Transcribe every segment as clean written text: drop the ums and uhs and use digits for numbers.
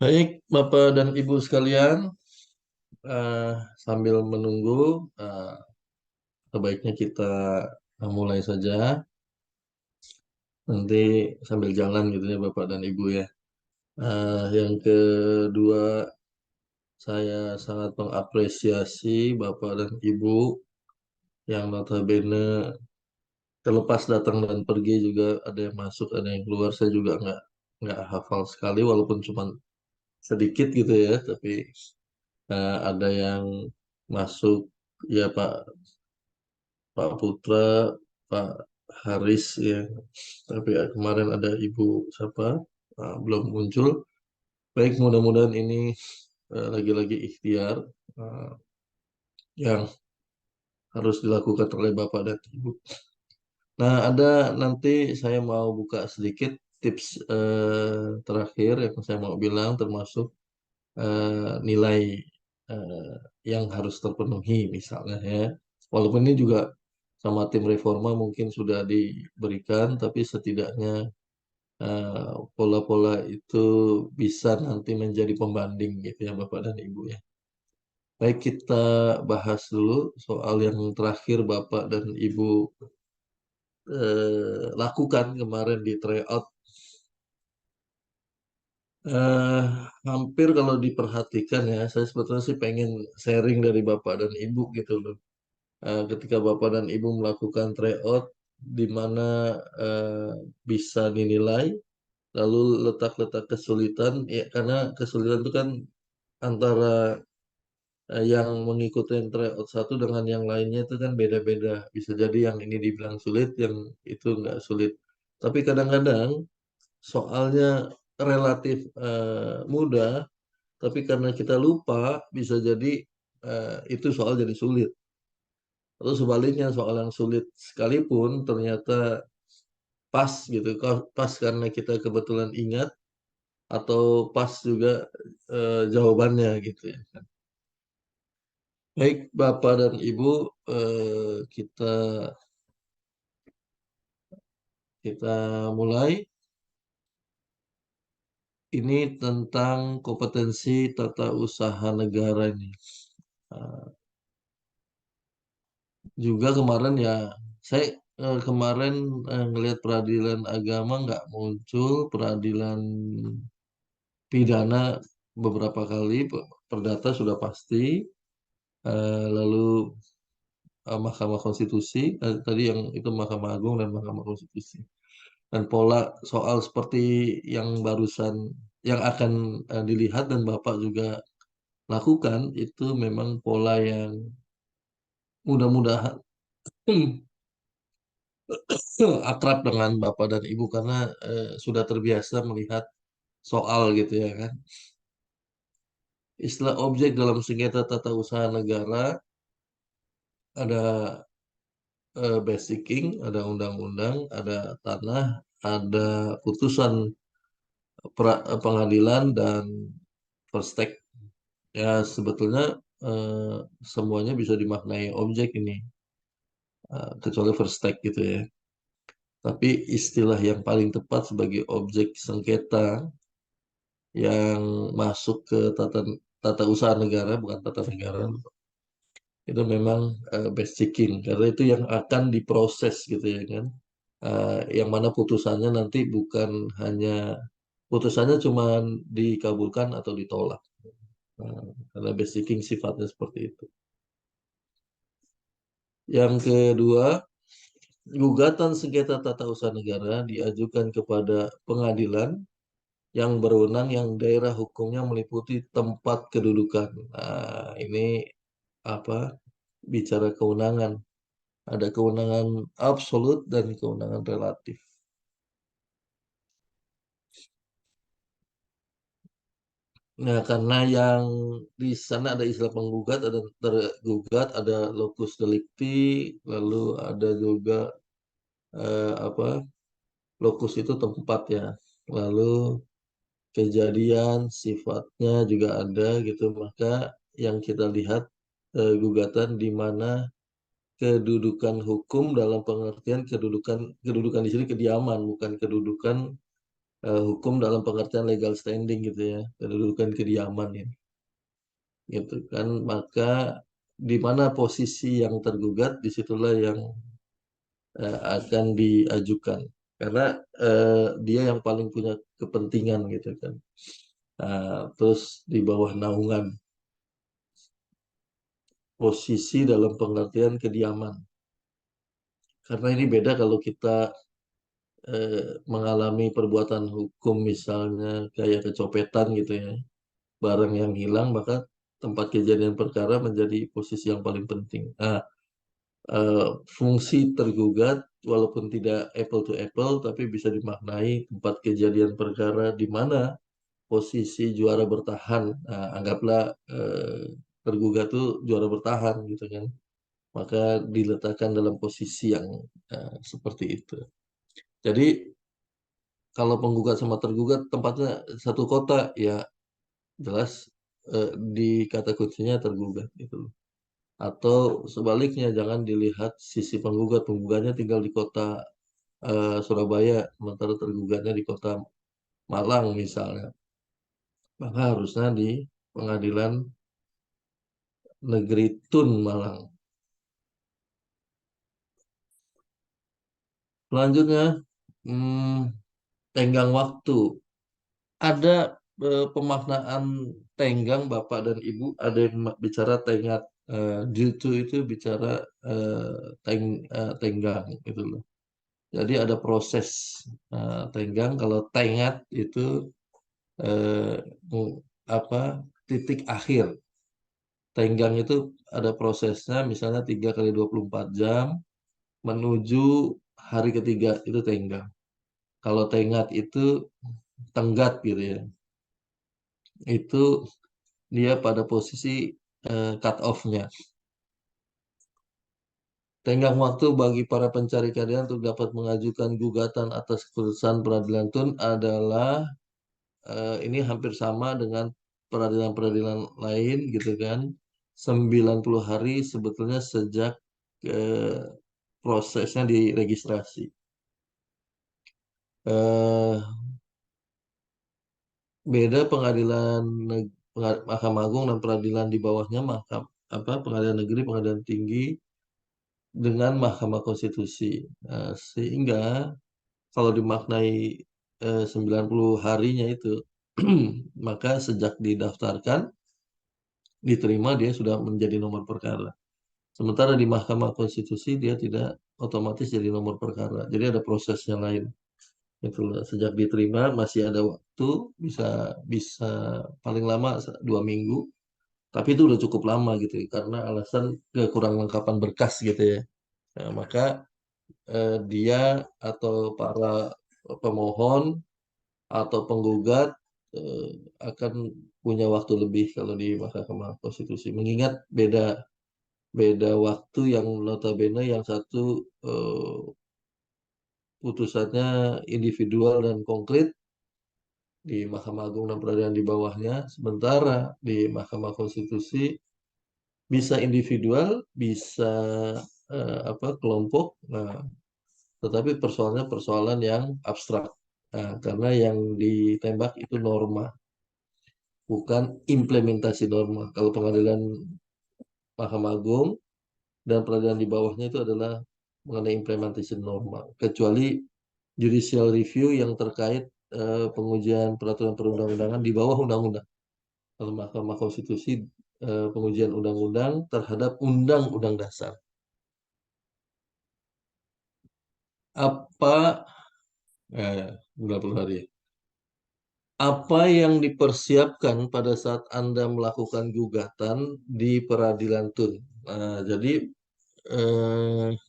Baik, Bapak dan Ibu sekalian, eh, sambil menunggu, sebaiknya kita mulai saja. Nanti sambil jalan gitu ya, Bapak dan Ibu ya. Yang kedua, saya sangat mengapresiasi Bapak dan Ibu yang notabene terlepas datang dan pergi juga ada yang masuk, ada yang keluar. Saya juga nggak hafal sekali, walaupun cuma sedikit gitu ya. Tapi ada yang masuk ya Pak Putra, Pak Haris ya. Tapi kemarin ada Ibu siapa belum muncul. Baik, mudah-mudahan ini lagi-lagi ikhtiar eh, yang harus dilakukan oleh Bapak dan Ibu. Nah, ada nanti saya mau buka sedikit tips terakhir yang saya mau bilang termasuk nilai yang harus terpenuhi misalnya ya. Walaupun ini juga sama tim reforma mungkin sudah diberikan, tapi setidaknya pola-pola itu bisa nanti menjadi pembanding gitu ya Bapak dan Ibu ya. Baik, kita bahas dulu soal yang terakhir Bapak dan Ibu lakukan kemarin di tryout. Eh, Hampir kalau diperhatikan ya, saya sebetulnya sih pengen sharing dari Bapak dan Ibu gitu loh. Ketika Bapak dan Ibu melakukan tryout, di mana eh, bisa dinilai, lalu letak-letak kesulitan, ya karena kesulitan itu kan antara yang mengikuti tryout satu dengan yang lainnya itu kan beda-beda. Bisa jadi yang ini dibilang sulit, yang itu nggak sulit. Tapi kadang-kadang soalnya relatif mudah, tapi karena kita lupa, bisa jadi itu soal jadi sulit. Atau sebaliknya soal yang sulit sekalipun ternyata pas gitu, pas karena kita kebetulan ingat atau pas juga jawabannya gitu ya. Baik, Bapak dan Ibu, kita kita mulai. Ini tentang kompetensi tata usaha negara ini. Uh, Juga kemarin ya, saya kemarin ngelihat peradilan agama nggak muncul, peradilan pidana beberapa kali, perdata sudah pasti, lalu Mahkamah Konstitusi, tadi yang itu Mahkamah Agung dan Mahkamah Konstitusi. Dan pola soal seperti yang barusan, yang akan dilihat dan Bapak juga lakukan, itu memang pola yang mudah-mudahan akrab dengan Bapak dan Ibu karena sudah terbiasa melihat soal gitu ya kan. Istilah objek dalam sengketa tata usaha negara ada basicing, ada undang-undang, ada tanah, ada putusan pengadilan dan first take. Ya sebetulnya eh, semuanya bisa dimaknai objek ini, kecuali first take gitu ya. Tapi istilah yang paling tepat sebagai objek sengketa yang masuk ke tata usaha negara, bukan tata negara, itu memang best seeking karena itu yang akan diproses gitu ya kan. Yang mana putusannya nanti bukan hanya putusannya cuma dikabulkan atau ditolak. Karena best seeking sifatnya seperti itu. Yang kedua, gugatan sengketa tata usaha negara diajukan kepada pengadilan yang berwenang yang daerah hukumnya meliputi tempat kedudukan. Nah, ini apa? Bicara kewenangan. Ada kewenangan absolut dan kewenangan relatif. Nah, karena yang di sana ada istilah penggugat, ada tergugat, ada locus delicti, lalu ada juga apa? Locus itu tempat ya. Lalu kejadian sifatnya juga ada gitu. Maka yang kita lihat gugatan di mana kedudukan hukum dalam pengertian kedudukan kedudukan di sini kediaman bukan kedudukan hukum dalam pengertian legal standing gitu ya, kedudukan kediaman ya, gitu kan. Maka di mana posisi yang tergugat, disitulah yang akan diajukan, karena dia yang paling punya kepentingan gitu kan. Terus di bawah naungan posisi dalam pengertian kediaman, karena ini beda kalau kita mengalami perbuatan hukum misalnya kayak kecopetan gitu ya, barang yang hilang, maka tempat kejadian perkara menjadi posisi yang paling penting. Eh, Fungsi tergugat walaupun tidak apple to apple, tapi bisa dimaknai tempat kejadian perkara di mana posisi juara bertahan. Anggaplah tergugat tuh juara bertahan gitu kan, maka diletakkan dalam posisi yang seperti itu. Jadi kalau penggugat sama tergugat tempatnya satu kota, ya jelas di kata kuncinya tergugat gitu loh. Atau sebaliknya, jangan dilihat sisi penggugat, penggugatnya tinggal di kota Surabaya, sementara tergugatnya di kota Malang misalnya. Maka harusnya di Pengadilan Negeri Tun Malang. Selanjutnya, hmm, tenggang waktu. Ada pemaknaan tenggang Bapak dan Ibu, ada yang bicara tenggat. Jitu itu bicara tenggang gitu loh. Jadi ada proses tenggang. Kalau tenggat itu eh, apa, titik akhir. Tenggang itu ada prosesnya, misalnya 3 kali 24 jam menuju hari ketiga, itu tenggang. Kalau tenggat itu tenggat gitu ya. Itu dia pada posisi cut off-nya. Tenggang waktu bagi para pencari keadilan untuk dapat mengajukan gugatan atas keputusan peradilan tun adalah ini hampir sama dengan peradilan-peradilan lain gitu kan. 90 hari sebetulnya sejak eh, prosesnya diregistrasi. Eh, Beda pengadilan Mahkamah Agung dan peradilan di bawahnya, pengadilan negeri, pengadilan tinggi dengan Mahkamah Konstitusi. Sehingga kalau dimaknai 90 harinya itu, maka sejak didaftarkan, diterima, dia sudah menjadi nomor perkara. Sementara di Mahkamah Konstitusi dia tidak otomatis jadi nomor perkara. Jadi ada prosesnya lain. Itulah, sejak diterima masih ada waktu, bisa bisa paling lama 2 minggu. Tapi itu udah cukup lama gitu ya, karena alasan kekurang lengkapan berkas gitu ya. Nah, maka dia atau para pemohon atau penggugat eh, akan punya waktu lebih kalau di Mahkamah Konstitusi. Mengingat beda beda waktu, yang notabene yang satu eh, putusannya individual dan konkret di Mahkamah Agung dan peradilan di bawahnya, sementara di Mahkamah Konstitusi bisa individual, bisa kelompok. Nah, tetapi persoalannya persoalan yang abstrak. Nah, karena yang ditembak itu norma, bukan implementasi norma. Kalau pengadilan Mahkamah Agung dan peradilan di bawahnya itu adalah mengenai implementasi norma. Kecuali judicial review yang terkait pengujian peraturan perundang-undangan di bawah undang-undang. Kalau Mahkamah Konstitusi pengujian undang-undang terhadap undang-undang dasar. Apa 90 hari. Apa yang dipersiapkan pada saat Anda melakukan gugatan di peradilan tun? Nah, jadi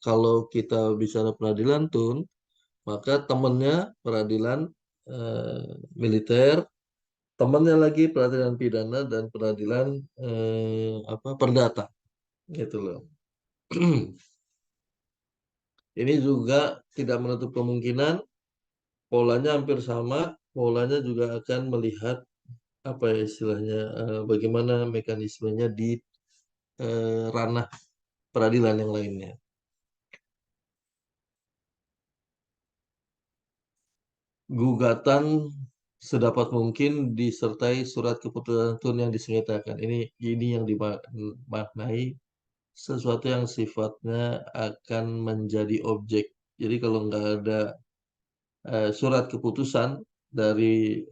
kalau kita bicara peradilan tun, maka temannya peradilan eh, militer, temannya lagi peradilan pidana dan peradilan perdata, gitu loh. Ini juga tidak menutup kemungkinan polanya hampir sama, polanya juga akan melihat apa ya istilahnya, bagaimana mekanismenya di ranah peradilan yang lainnya. gugatan sedapat mungkin disertai surat keputusan tun yang disengketakan. Ini yang dimaknai sesuatu yang sifatnya akan menjadi objek. Jadi kalau nggak ada surat keputusan dari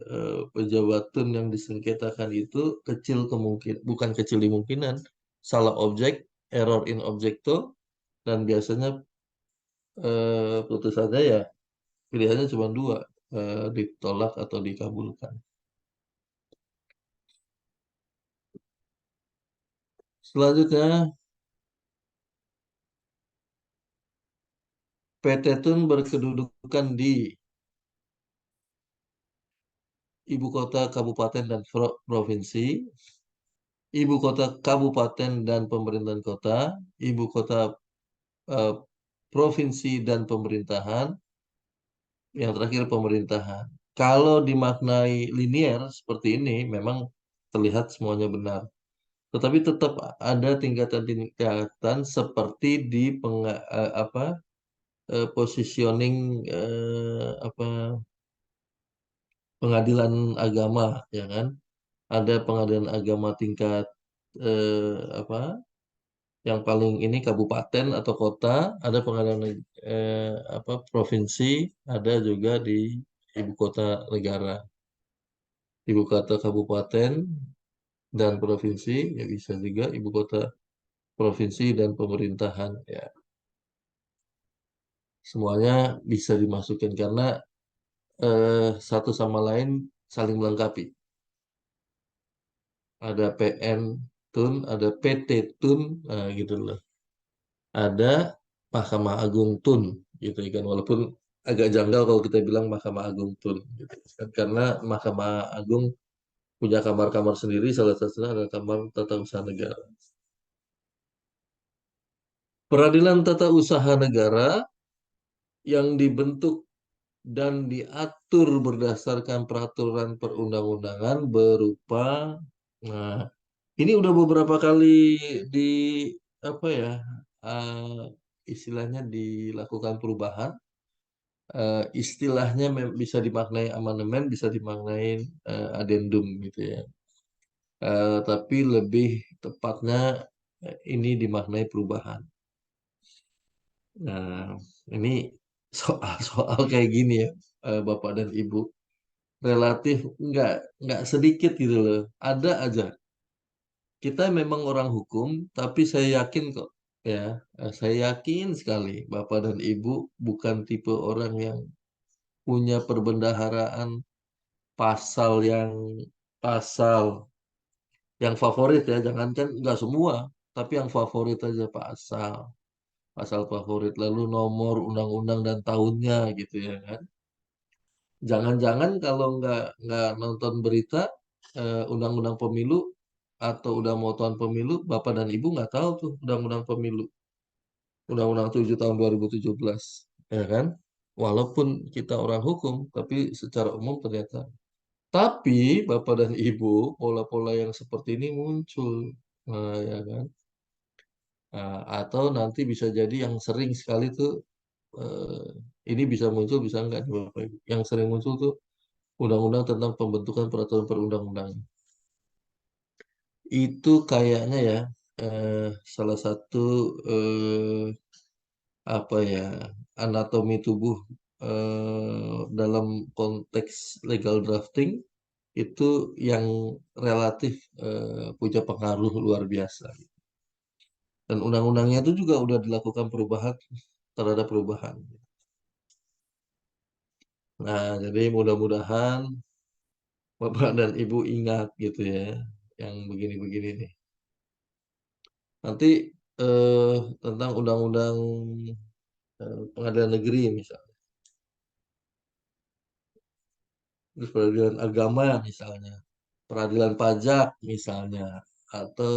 pejabat tun yang disengketakan itu kecil kemungkinan, bukan kecil kemungkinan, salah objek, error in objecto, dan biasanya putusannya ya pilihannya cuma dua, ditolak atau dikabulkan. Selanjutnya, PT Tun berkedudukan di ibu kota kabupaten dan provinsi, ibu kota kabupaten dan pemerintahan kota, ibu kota eh, provinsi dan pemerintahan, yang terakhir pemerintahan. Kalau dimaknai linier seperti ini, memang terlihat semuanya benar. Tetapi tetap ada tingkatan-tingkatan seperti di positioning apa pengadilan agama, ya kan? Ada pengadilan agama tingkat apa yang paling ini kabupaten atau kota, ada pengadilan provinsi, ada juga di ibu kota negara, ibu kota kabupaten dan provinsi, ya bisa juga ibu kota provinsi dan pemerintahan, ya semuanya bisa dimasukkan karena satu sama lain saling melengkapi. Ada PN Tun, ada PT Tun, nah, gitu loh. Ada Mahkamah Agung Tun, gitu kan. Walaupun agak janggal kalau kita bilang Mahkamah Agung Tun, gitu kan. Karena Mahkamah Agung punya kamar-kamar sendiri, salah satunya adalah Kamar Tata Usaha Negara. Peradilan Tata Usaha Negara yang dibentuk dan diatur berdasarkan peraturan perundang-undangan berupa, nah, ini udah beberapa kali di apa ya, istilahnya dilakukan perubahan. Istilahnya bisa dimaknai amandemen, bisa dimaknai adendum gitu ya. Tapi lebih tepatnya ini dimaknai perubahan. Nah, ini soal-soal kayak gini ya, Bapak dan Ibu, relatif nggak nggak sedikit gitu loh. Ada aja. Kita memang orang hukum, tapi saya yakin kok ya, saya yakin sekali Bapak dan Ibu bukan tipe orang yang punya perbendaharaan pasal pasal yang favorit ya, jangankan nggak semua, tapi yang favorit aja pasal favorit, lalu nomor undang-undang dan tahunnya gitu ya kan. Jangan-jangan kalau nggak nonton berita undang-undang pemilu atau udah mau tahun pemilu, Bapak dan Ibu nggak tahu tuh undang-undang pemilu, undang-undang 7 tahun 2017, ya kan? Walaupun kita orang hukum, tapi secara umum ternyata. Tapi Bapak dan Ibu, pola-pola yang seperti ini muncul, nah, ya kan? Nah, atau nanti bisa jadi yang sering sekali tuh eh, ini bisa muncul, bisa enggak nih Bapak Ibu. Yang sering muncul tuh undang-undang tentang pembentukan peraturan perundang-undangan. Itu kayaknya ya eh, salah satu eh, apa ya anatomi tubuh dalam konteks legal drafting itu yang relatif punya pengaruh luar biasa. Dan undang-undangnya itu juga udah dilakukan perubahan terhadap perubahan. Nah, jadi mudah-mudahan Bapak dan Ibu ingat gitu ya, yang begini-begini nih. Nanti tentang undang-undang pengadilan negeri misalnya, terus peradilan agama misalnya, peradilan pajak misalnya, atau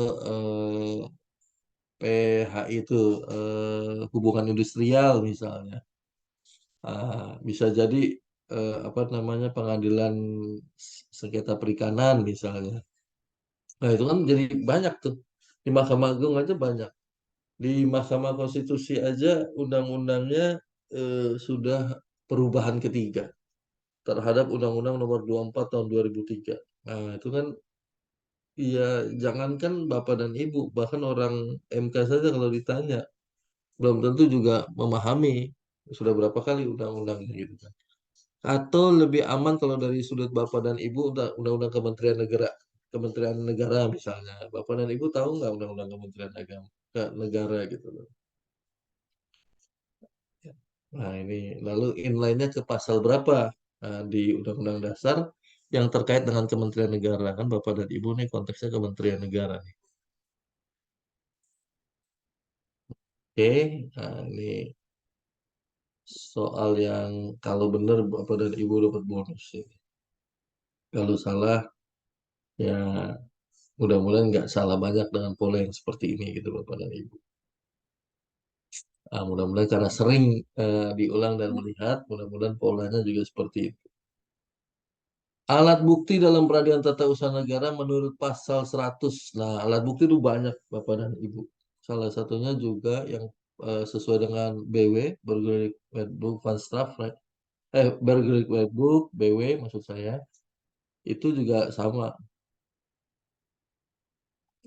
PH itu hubungan industrial misalnya. Bisa jadi apa namanya pengadilan sengketa perikanan misalnya. Nah itu kan jadi banyak tuh. Di Mahkamah Agung aja banyak. Di Mahkamah Konstitusi aja undang-undangnya sudah perubahan ketiga. terhadap Undang-Undang Nomor 24 Tahun 2003. Nah, itu kan ya jangankan Bapak dan Ibu, bahkan orang MK saja kalau ditanya belum tentu juga memahami sudah berapa kali undang-undangnya gitu kan. Atau lebih aman kalau dari sudut Bapak dan Ibu undang-undang Kementerian Negara misalnya. Bapak dan Ibu tahu nggak undang-undang Kementerian Negara gitu loh. Nah, ini lalu inline-nya ke pasal berapa di Undang-Undang Dasar yang terkait dengan Kementerian Negara kan Bapak dan Ibu nih konteksnya Kementerian Negara nih. Oke, nah, ini soal yang kalau benar Bapak dan Ibu dapat bonus ini. Kalau salah ya mudah-mudahan nggak salah banyak dengan pola yang seperti ini gitu Bapak dan Ibu. Mudah-mudahan karena sering diulang dan melihat, mudah-mudahan polanya juga seperti itu. Alat bukti dalam peradilan tata usaha negara menurut pasal 100. Nah, alat bukti itu banyak, Bapak dan Ibu. Salah satunya juga yang sesuai dengan BW, Burgerlijk Wetboek van Strafrecht. Burgerlijk Wetboek, BW maksud saya. Itu juga sama.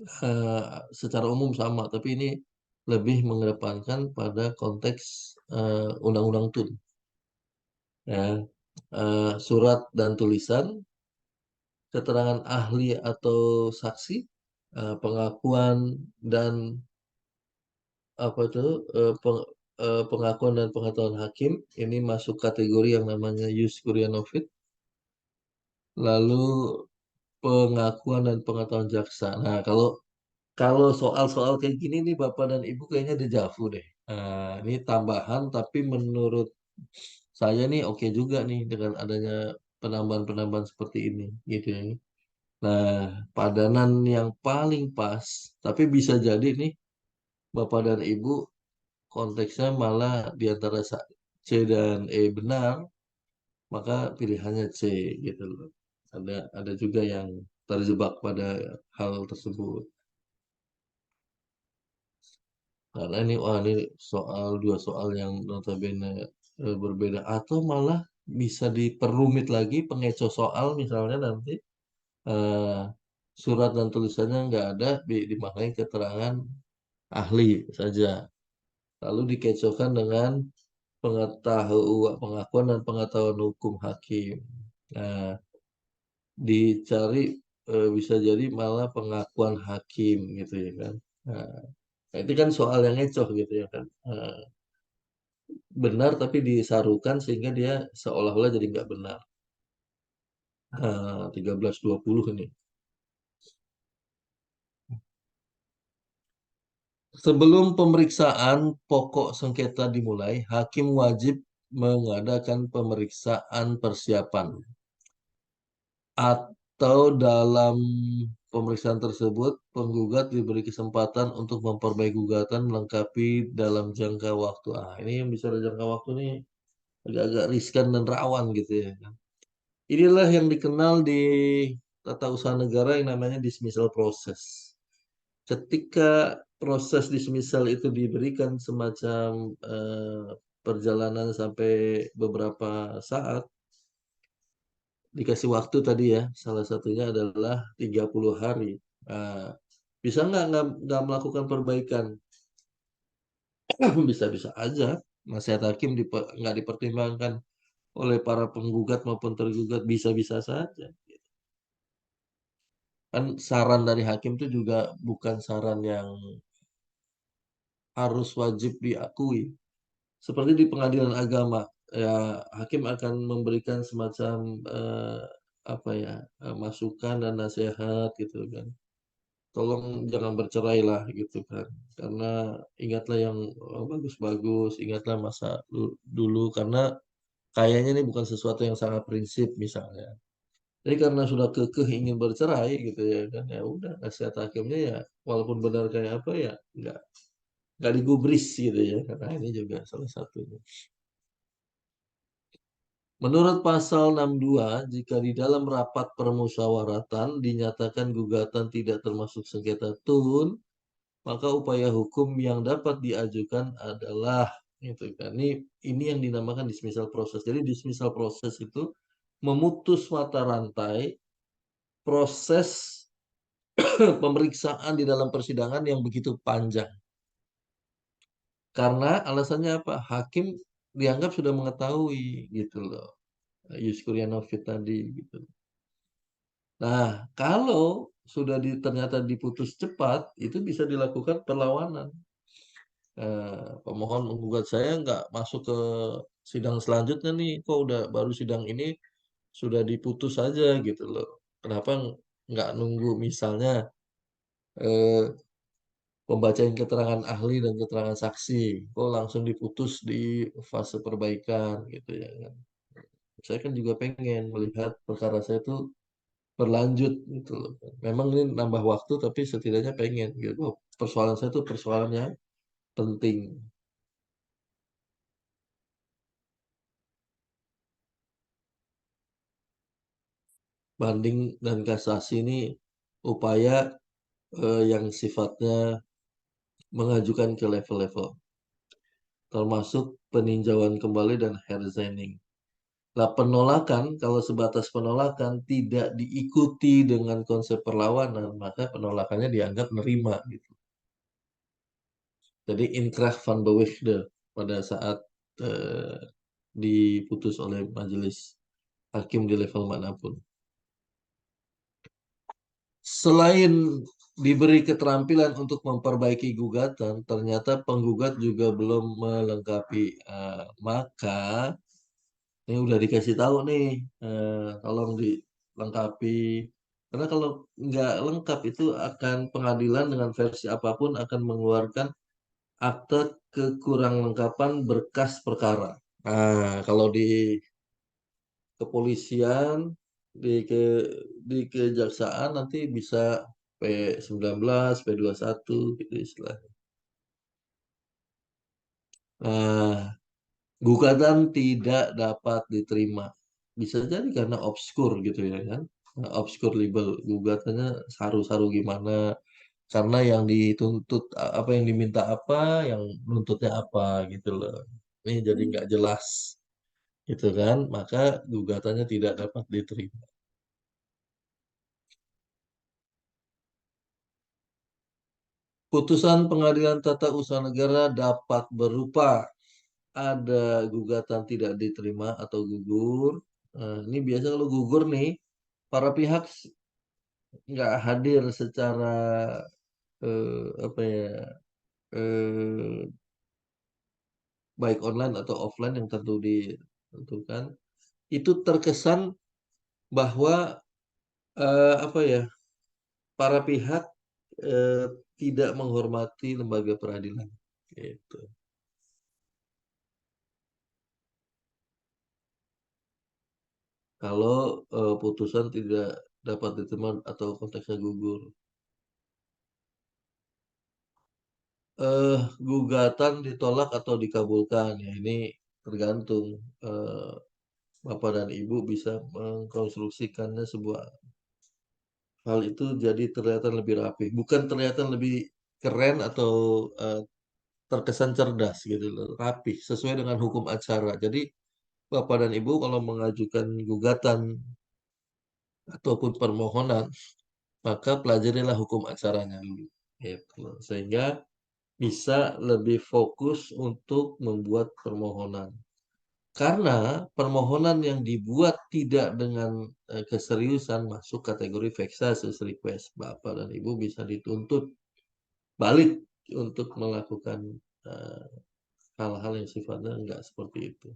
eh, Secara umum sama, tapi ini lebih mengedepankan pada konteks undang-undang TUN. Ya. Surat dan tulisan, keterangan ahli atau saksi, pengakuan dan apa itu pengakuan dan pengetahuan hakim ini masuk kategori yang namanya jus curiae novit. Lalu pengakuan dan pengetahuan jaksa. Nah, kalau kalau soal-soal kayak gini nih Bapak dan Ibu kayaknya dejavu deh. Ini tambahan tapi menurut saya nih oke juga nih dengan adanya penambahan-penambahan seperti ini gitu ya. Nah, padanan yang paling pas, tapi bisa jadi nih Bapak dan Ibu konteksnya malah di antara C dan E benar, maka pilihannya C gitu loh. Ada juga yang terjebak pada hal tersebut. Karena ini wah ini dua soal yang notabene berbeda atau malah bisa diperrumit lagi pengecoh soal misalnya nanti eh, surat dan tulisannya nggak ada dimaknai keterangan ahli saja. Lalu dikecohkan dengan pengakuan dan pengetahuan hukum hakim. Nah, dicari bisa jadi malah pengakuan hakim gitu ya kan. Nah, itu kan soal yang ngecoh gitu ya kan. Benar tapi disarukan sehingga dia seolah-olah jadi nggak benar. 1320 ini. Sebelum pemeriksaan pokok sengketa dimulai, hakim wajib mengadakan pemeriksaan persiapan atau dalam pemeriksaan tersebut penggugat diberi kesempatan untuk memperbaiki gugatan melengkapi dalam jangka waktu. Ini yang bicara jangka waktu ini agak-agak riskan dan rawan gitu ya kan. Inilah yang dikenal di tata usaha negara yang namanya dismissal process. Ketika proses dismissal itu diberikan semacam perjalanan sampai beberapa saat, dikasih waktu tadi ya, salah satunya adalah 30 hari. Nah, bisa nggak melakukan perbaikan? Bisa-bisa aja. Nasihat hakim nggak dipertimbangkan oleh para penggugat maupun tergugat, bisa-bisa saja. Kan saran dari hakim itu juga bukan saran yang harus wajib diakui. Seperti di pengadilan agama, ya hakim akan memberikan semacam apa ya masukan dan nasihat gitu kan. Tolong jangan bercerai lah gitu kan. Karena ingatlah yang bagus-bagus, ingatlah masa dulu karena kayaknya ini bukan sesuatu yang sangat prinsip misalnya. Jadi karena sudah kekeh ingin bercerai gitu ya kan ya udah nasihat hakimnya ya walaupun benar kayak apa ya nggak digubris gitu ya. Karena ini juga salah satunya. Menurut pasal 62, jika di dalam rapat permusyawaratan dinyatakan gugatan tidak termasuk sengketa tun, maka upaya hukum yang dapat diajukan adalah gitu kan. Ini yang dinamakan dismissal proses. Jadi dismissal proses itu memutus mata rantai proses pemeriksaan di dalam persidangan yang begitu panjang. Karena alasannya apa? Hakim dianggap sudah mengetahui gitu loh. Yus Kuryanovit tadi gitu. Nah, kalau sudah ternyata diputus cepat, itu bisa dilakukan perlawanan. Pemohon menggugat saya nggak masuk ke sidang selanjutnya nih, kok udah baru sidang ini sudah diputus saja gitu loh. Kenapa nggak nunggu misalnya eh, pembacaan keterangan ahli dan keterangan saksi, kok langsung diputus di fase perbaikan gitu ya kan. Saya kan juga pengen melihat perkara saya itu berlanjut gitu loh. Memang ini nambah waktu tapi setidaknya pengen gitu. Oh, persoalan saya itu persoalan yang penting. Banding dan kasasi ini upaya yang sifatnya mengajukan ke level-level, termasuk peninjauan kembali dan herzaning. Lah penolakan, kalau sebatas penolakan tidak diikuti dengan konsep perlawanan, maka penolakannya dianggap nerima gitu. Jadi inkrah van bewichte pada saat eh, diputus oleh majelis hakim di level manapun. Selain diberi keterampilan untuk memperbaiki gugatan, ternyata penggugat juga belum melengkapi. Maka ini udah dikasih tahu nih, tolong dilengkapi. Karena kalau nggak lengkap itu akan pengadilan dengan versi apapun akan mengeluarkan akte kekurang lengkapan berkas perkara. Nah, kalau di kepolisian, di ke di kejaksaan nanti bisa P19, P21 gitu istilahnya. Nah, gugatan tidak dapat diterima. Bisa jadi karena obskur gitu ya kan. Nah, obskur libel gugatannya saru-saru gimana. Karena yang dituntut apa yang diminta apa, yang menuntutnya apa gitu loh. Ini jadi nggak jelas gitu kan. Maka gugatannya tidak dapat diterima. Putusan Pengadilan Tata Usaha Negara dapat berupa ada gugatan tidak diterima atau gugur. Nah, ini biasa kalau gugur nih, para pihak nggak hadir secara apa ya, eh, baik online atau offline yang tentu ditentukan. Itu terkesan bahwa apa ya, para pihak eh, tidak menghormati lembaga peradilan. Gitu. Kalau putusan tidak dapat diterima atau konteksnya gugur. Gugatan ditolak atau dikabulkan ya ini tergantung eh, Bapak dan Ibu bisa mengkonstruksikannya sebuah hal itu jadi terlihat lebih rapi, bukan terlihat lebih keren atau eh, terkesan cerdas gitu loh, rapi sesuai dengan hukum acara. Jadi Bapak dan Ibu kalau mengajukan gugatan ataupun permohonan maka pelajarilah hukum acaranya dulu gitu loh. Sehingga bisa lebih fokus untuk membuat permohonan. Karena permohonan yang dibuat tidak dengan keseriusan masuk kategori vexatious request. Bapak dan Ibu bisa dituntut balik untuk melakukan eh, hal-hal yang sifatnya enggak seperti itu.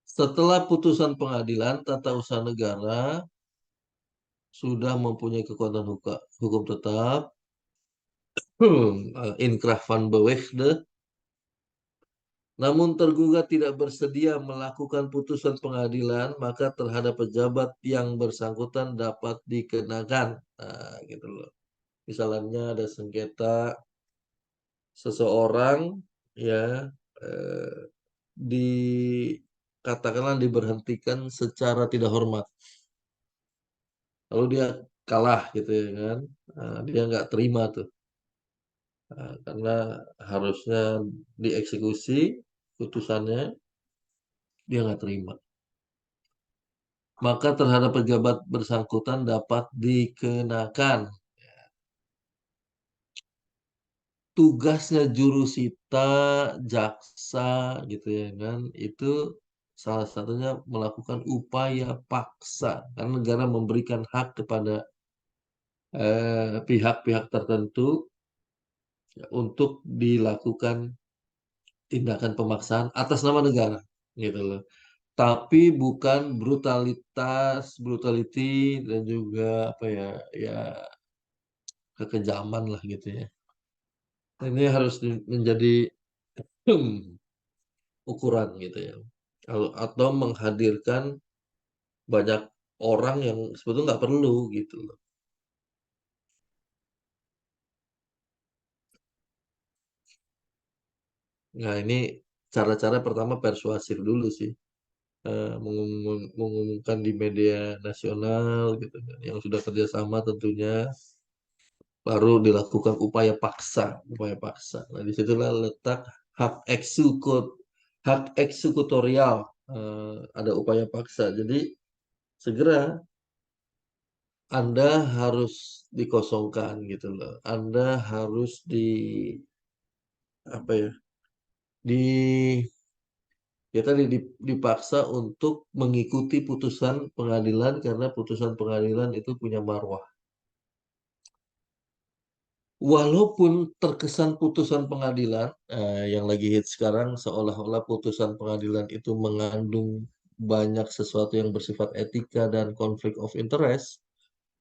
Setelah putusan pengadilan, tata usaha negara sudah mempunyai kekuatan hukum tetap. Inkrah van Beweegde. Namun tergugat tidak bersedia melakukan putusan pengadilan, maka terhadap pejabat yang bersangkutan dapat dikenakan. Nah, gitu loh. Misalnya ada sengketa seseorang ya eh, dikatakanlah diberhentikan secara tidak hormat. Lalu dia kalah gitu ya kan. Nah, dia nggak terima tuh. Karena harusnya dieksekusi putusannya, dia nggak terima. Maka terhadap pejabat bersangkutan dapat dikenakan tugasnya jurusita, jaksa, gitu ya kan, itu salah satunya melakukan upaya paksa karena negara memberikan hak kepada pihak-pihak tertentu ya, untuk dilakukan tindakan pemaksaan atas nama negara, gitu loh. Tapi bukan brutalitas, brutality dan juga apa ya, ya kekejaman lah gitu ya. Ini harus menjadi ukuran gitu ya. Kalau atau menghadirkan banyak orang yang sebetulnya nggak perlu gitu loh. Nah ini cara-cara pertama persuasif dulu sih. Mengumumkan di media nasional gitu kan. Yang sudah kerjasama tentunya baru dilakukan upaya paksa, upaya paksa. Nah disitulah letak hak eksekut, hak eksekutorial. Ada upaya paksa. Jadi segera Anda harus dikosongkan gitu loh. Anda harus apa ya? Di ya tadi dipaksa untuk mengikuti putusan pengadilan karena putusan pengadilan itu punya marwah. Walaupun terkesan putusan pengadilan yang lagi hit sekarang seolah-olah putusan pengadilan itu mengandung banyak sesuatu yang bersifat etika dan konflik of interest,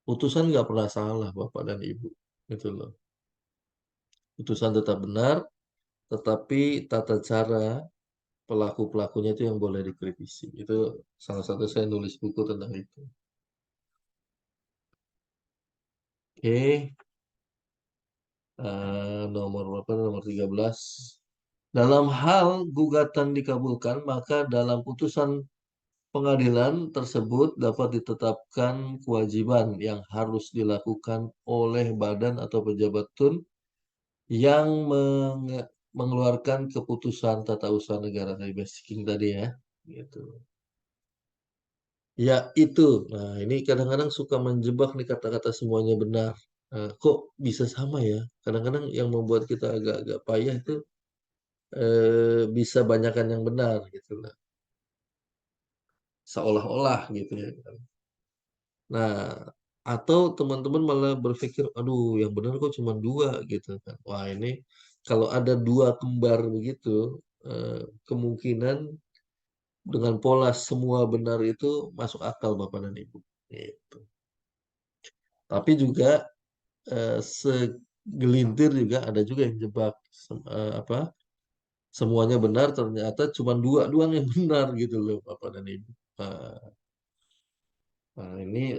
putusan nggak pernah salah Bapak dan Ibu. Gitu loh. Putusan tetap benar, tetapi tata cara pelaku-pelakunya itu yang boleh dikritisi. Itu salah satu saya nulis buku tentang itu. Oke, nomor berapa? Nomor 13. Dalam hal gugatan dikabulkan, maka dalam putusan pengadilan tersebut dapat ditetapkan kewajiban yang harus dilakukan oleh badan atau pejabat tun yang mengeluarkan keputusan tata usaha negara tadi basicking tadi ya. Gitu. Ya itu. Nah, ini kadang-kadang suka menjebak nih kata-kata semuanya benar. Kok bisa sama ya? Kadang-kadang yang membuat kita agak-agak payah itu bisa banyakan yang benar gitu lah. Seolah-olah gitu ya kan. Nah, atau teman-teman malah berpikir, aduh yang benar kok cuma dua gitu kan. Wah ini kalau ada dua kembar begitu, eh, kemungkinan dengan pola semua benar itu masuk akal Bapak dan Ibu. Gitu. Tapi juga segelintir juga ada juga yang jebak apa semuanya benar ternyata cuma dua doang yang benar gitu loh Bapak dan Ibu. Nah, ini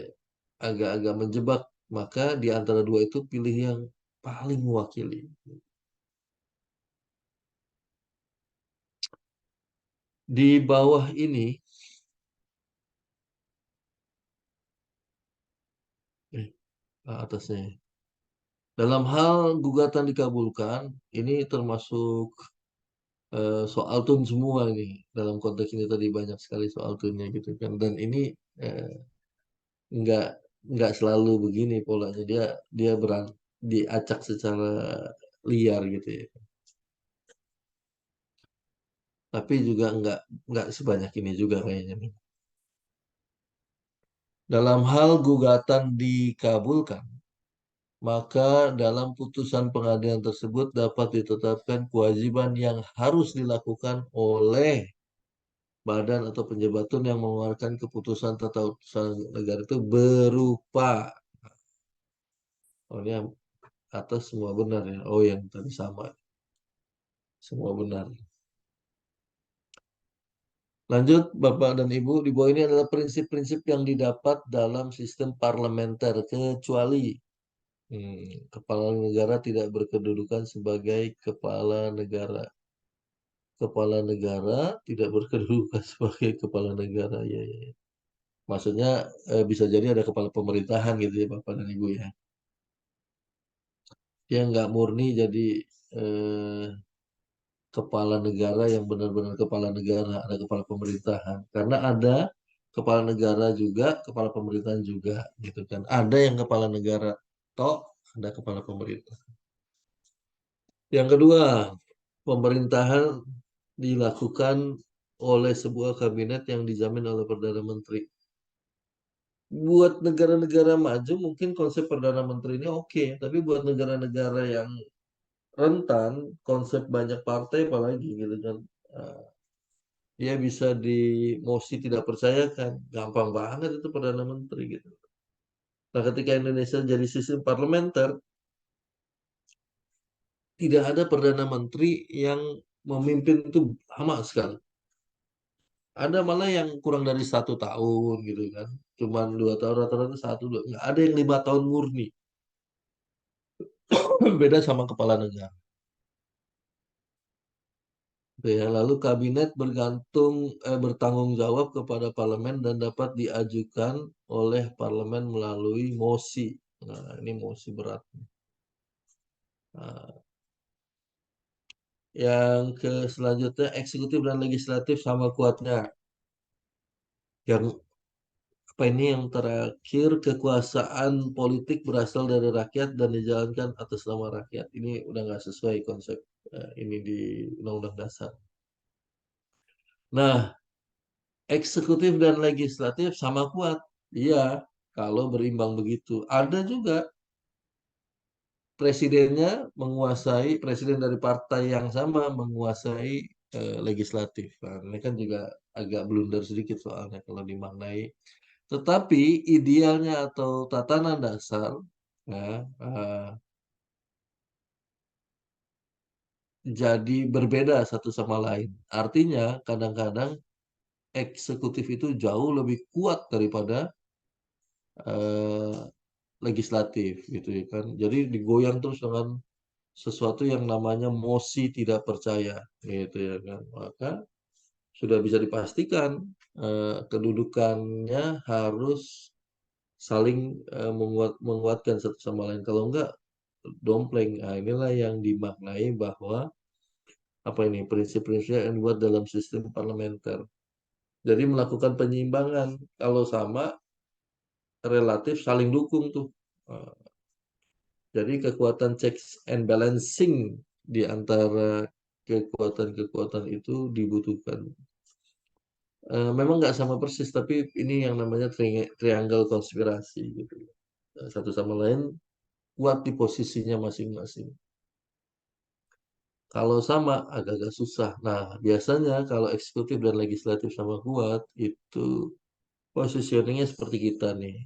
agak-agak menjebak. Maka di antara dua itu pilih yang paling mewakili. Di bawah ini, eh, atasnya. Dalam hal gugatan dikabulkan, ini termasuk soal tun semua ini. Dalam konteks ini tadi banyak sekali soal tunnya gitu kan. Dan ini eh, nggak nggak selalu begini polanya. Dia dia diacak secara liar gitu ya. Tapi juga nggak sebanyak ini juga kayaknya nih. Dalam hal gugatan dikabulkan, maka dalam putusan pengadilan tersebut dapat ditetapkan kewajiban yang harus dilakukan oleh badan atau penjebatun yang mengeluarkan keputusan tata usaha negara itu berupa, oh ini yang atas semua benar ya, oh yang tadi sama, semua benar. Lanjut, Bapak dan Ibu, di bawah ini adalah prinsip-prinsip yang didapat dalam sistem parlementer, kecuali kepala negara tidak berkedudukan sebagai kepala negara. Kepala negara tidak berkedudukan sebagai kepala negara. Ya, ya, ya. Maksudnya bisa jadi ada kepala pemerintahan gitu ya, Bapak dan Ibu ya. Dia nggak murni jadi eh, kepala negara yang benar-benar kepala negara, ada kepala pemerintahan. Karena ada kepala negara juga, kepala pemerintahan juga, gitu kan. Ada yang kepala negara tok, ada kepala pemerintah. Yang kedua, pemerintahan dilakukan oleh sebuah kabinet yang dijamin oleh Perdana Menteri. Buat negara-negara maju mungkin konsep Perdana Menteri ini oke, tapi buat negara-negara yang rentan, konsep banyak partai apalagi gitu kan. eh, Dia bisa di mosi tidak percaya kan, gampang banget itu Perdana Menteri gitu. Nah, ketika Indonesia jadi sistem parlementer, tidak ada Perdana Menteri yang memimpin itu lama sekali. Ada malah yang kurang dari 1 tahun gitu kan. Cuman 2 tahun rata-rata satu dua. Nggak ada yang 5 tahun murni. Beda sama kepala negara. Gitu ya. Lalu kabinet bertanggung jawab kepada parlemen dan dapat diajukan oleh parlemen melalui mosi. Nah, ini mosi berat. Nah, yang ke selanjutnya eksekutif dan legislatif sama kuatnya. Yang apa ini yang terakhir kekuasaan politik berasal dari rakyat dan dijalankan atas nama rakyat. Ini udah nggak sesuai konsep ini di Undang-Undang Dasar. Nah, eksekutif dan legislatif sama kuat. Iya, kalau berimbang begitu. Ada juga presidennya presiden dari partai yang sama menguasai legislatif. Nah, ini kan juga agak blunder sedikit soalnya kalau dimaknai. Tetapi idealnya atau tatanan dasar ya, jadi berbeda satu sama lain. Artinya kadang-kadang eksekutif itu jauh lebih kuat daripada eh, legislatif gitu ya kan. Jadi digoyang terus dengan sesuatu yang namanya mosi tidak percaya gitu ya kan. Maka sudah bisa dipastikan kedudukannya harus saling menguatkan satu sama lain. Kalau enggak dompleng. Nah, inilah yang dimaknai bahwa apa ini prinsip-prinsip yang dibuat dalam sistem parlementer. Jadi melakukan penyiimbangan. Kalau sama relatif saling dukung tuh. Eh, Jadi kekuatan checks and balancing di antara kekuatan-kekuatan itu dibutuhkan. Memang nggak sama persis, tapi ini yang namanya triangle konspirasi gitu. Satu sama lain kuat di posisinya masing-masing. Kalau sama agak-agak susah. Nah, biasanya kalau eksekutif dan legislatif sama kuat itu positioningnya seperti kita nih,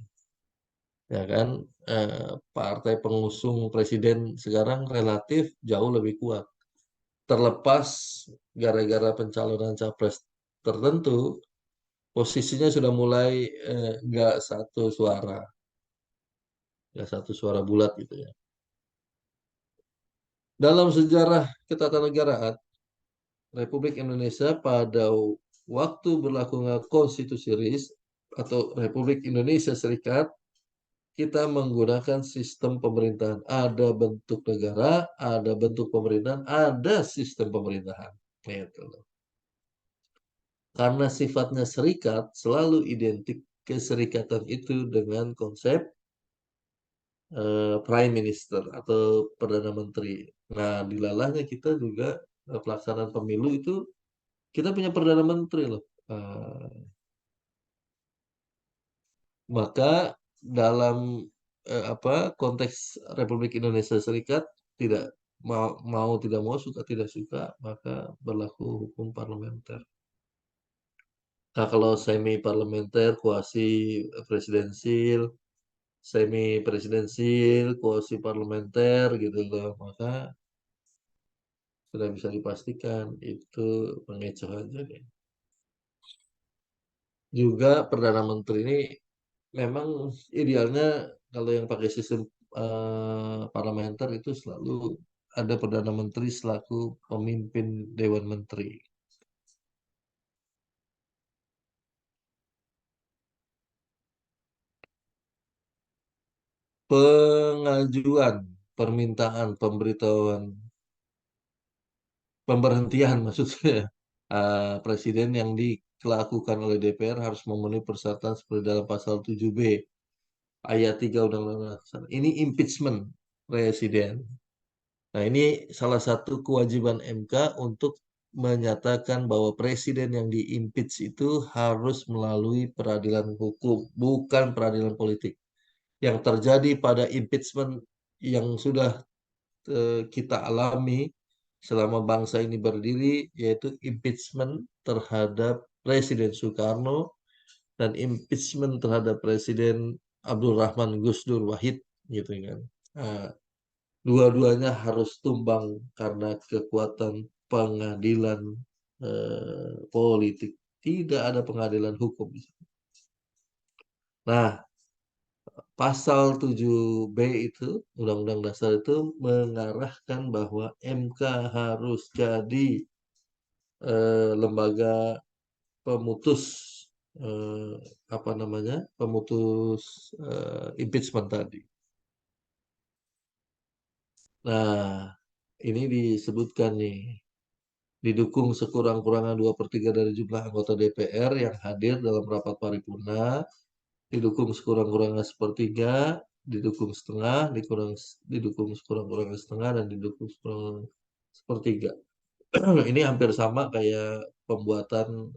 ya kan? Partai pengusung presiden sekarang relatif jauh lebih kuat. Terlepas gara-gara pencalonan capres tertentu, posisinya sudah mulai nggak satu suara, nggak satu suara bulat gitu ya. Dalam sejarah ketatanegaraan Republik Indonesia pada waktu berlakunya konstitusi RIS atau Republik Indonesia Serikat, kita menggunakan sistem pemerintahan. Ada bentuk negara, ada bentuk pemerintahan, ada sistem pemerintahan. Gitu loh. Karena sifatnya serikat, selalu identik keserikatan itu dengan konsep Prime Minister atau Perdana Menteri. Nah, dilalahnya kita juga pelaksanaan pemilu itu kita punya Perdana Menteri loh. Maka dalam apa konteks Republik Indonesia Serikat tidak mau tidak mau suka tidak suka maka berlaku hukum parlementer. Nah, kalau semi parlementer, kuasi presidensil, semi presidensil, kuasi parlementer gitu loh, maka sudah bisa dipastikan itu pengecoh aja deh. Juga Perdana Menteri ini memang idealnya kalau yang pakai sistem parlementer itu selalu ada Perdana Menteri selaku pemimpin Dewan Menteri. Pengajuan. permintaan pemberitahuan pemberhentian maksudnya presiden yang dilakukan oleh DPR harus memenuhi persyaratan seperti dalam pasal 7B ayat 3 Undang-Undang Dasar. Ini impeachment presiden. Nah, ini salah satu kewajiban MK untuk menyatakan bahwa presiden yang diimpeach itu harus melalui peradilan hukum, bukan peradilan politik. Yang terjadi pada impeachment yang sudah kita alami selama bangsa ini berdiri, yaitu impeachment terhadap Presiden Soekarno dan impeachment terhadap Presiden Abdul Rahman Gus Dur Wahid, gitu kan. Nah, dua-duanya harus tumbang karena kekuatan pengadilan politik. Tidak ada pengadilan hukum. Nah, pasal 7B itu, Undang-Undang Dasar itu mengarahkan bahwa MK harus jadi lembaga pemutus eh, apa namanya, pemutus impeachment tadi. Nah, ini disebutkan nih, didukung sekurang-kurangnya 2/3 dari jumlah anggota DPR yang hadir dalam rapat paripurna, didukung sekurang-kurangnya sepertiga, didukung setengah, didukung sekurang-kurangnya setengah, dan didukung sekurang sepertiga. Ini hampir sama kayak pembuatan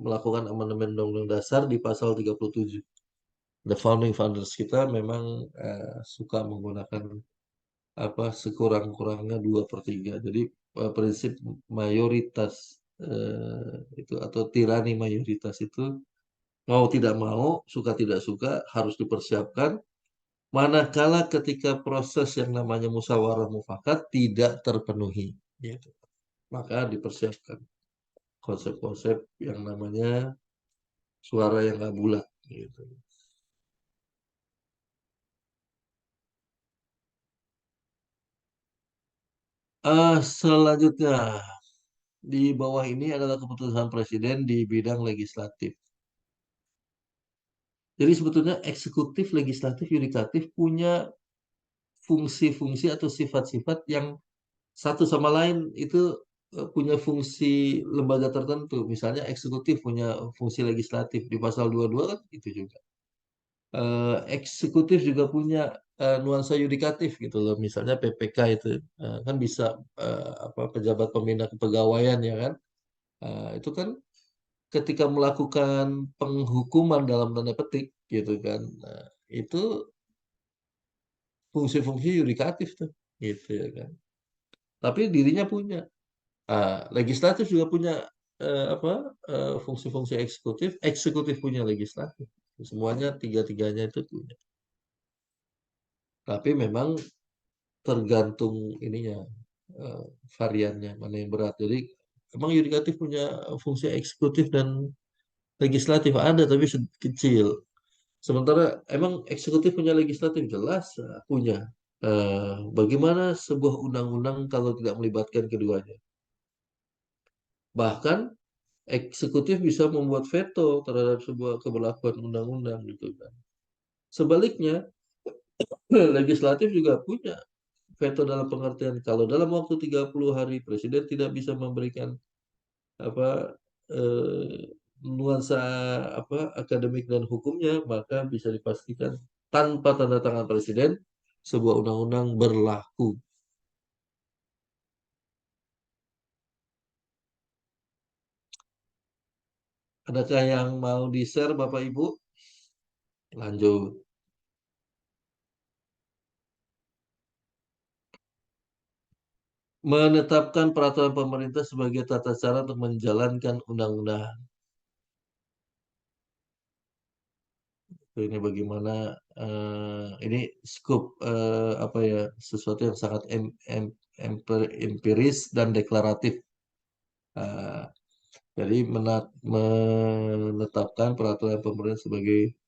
melakukan amandemen Undang-Undang Dasar di pasal 37. The founding fathers kita memang suka menggunakan sekurang-kurangnya 2/3. Jadi prinsip mayoritas itu atau tirani mayoritas itu mau tidak mau, suka tidak suka harus dipersiapkan. Manakala ketika proses yang namanya musyawarah mufakat tidak terpenuhi, gitu. Maka dipersiapkan konsep-konsep yang namanya suara yang nggak bulat, gitu. Selanjutnya di bawah ini adalah keputusan presiden di bidang legislatif. Jadi sebetulnya eksekutif, legislatif, yudikatif punya fungsi-fungsi atau sifat-sifat yang satu sama lain itu punya fungsi lembaga tertentu. Misalnya eksekutif punya fungsi legislatif di pasal 22 kan itu juga. Eksekutif juga punya nuansa yudikatif gitu loh. Misalnya PPK itu kan bisa pejabat pembina kepegawaian ya kan. Itu kan ketika melakukan penghukuman dalam tanda petik gitu kan. Itu fungsi-fungsi yudikatif tuh gitu ya kan. Tapi dirinya punya. Legislatif juga punya fungsi-fungsi eksekutif, eksekutif punya legislatif. Semuanya tiga-tiganya itu punya. Tapi memang tergantung ininya eh, variannya mana yang berat. Jadi emang yudikatif punya fungsi eksekutif dan legislatif ada tapi kecil. Sementara emang eksekutif punya legislatif jelas punya. Bagaimana sebuah undang-undang kalau tidak melibatkan keduanya? Bahkan eksekutif bisa membuat veto terhadap sebuah keberlakuan undang-undang gitu kan. Sebaliknya, legislatif juga punya veto dalam pengertian kalau dalam waktu 30 hari presiden tidak bisa memberikan apa nuansa akademik dan hukumnya, maka bisa dipastikan tanpa tanda tangan presiden sebuah undang-undang berlaku. Adakah yang mau di-share Bapak Ibu? Lanjut. Menetapkan peraturan pemerintah sebagai tata cara untuk menjalankan undang-undang. Ini bagaimana ini skup sesuatu yang sangat empiris dan deklaratif. Eh, jadi menetapkan peraturan pemerintah sebagai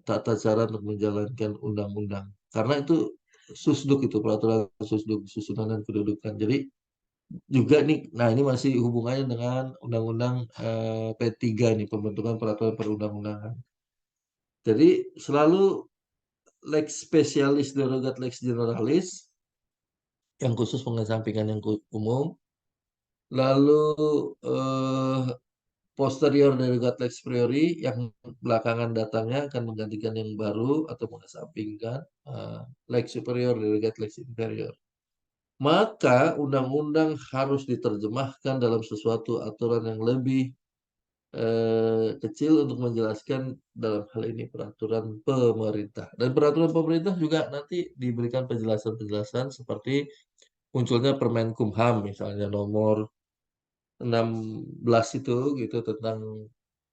tata cara untuk menjalankan undang-undang. Karena itu susduk itu peraturan susduk susunan dan kedudukan. Jadi juga nih, nah ini masih hubungannya dengan Undang-Undang P3 nih, pembentukan peraturan perundang-undangan. Jadi selalu lex spesialis derogat lex generalis yang khusus pengesampingkan yang umum. Lalu eh, posterior derogat lex priori yang belakangan datangnya akan menggantikan yang baru atau mengesampingkan lex superior derogat lex inferior. Maka undang-undang harus diterjemahkan dalam sesuatu aturan yang lebih kecil untuk menjelaskan dalam hal ini peraturan pemerintah. Dan peraturan pemerintah juga nanti diberikan penjelasan-penjelasan seperti munculnya Permen Kumham misalnya nomor 16 itu gitu tentang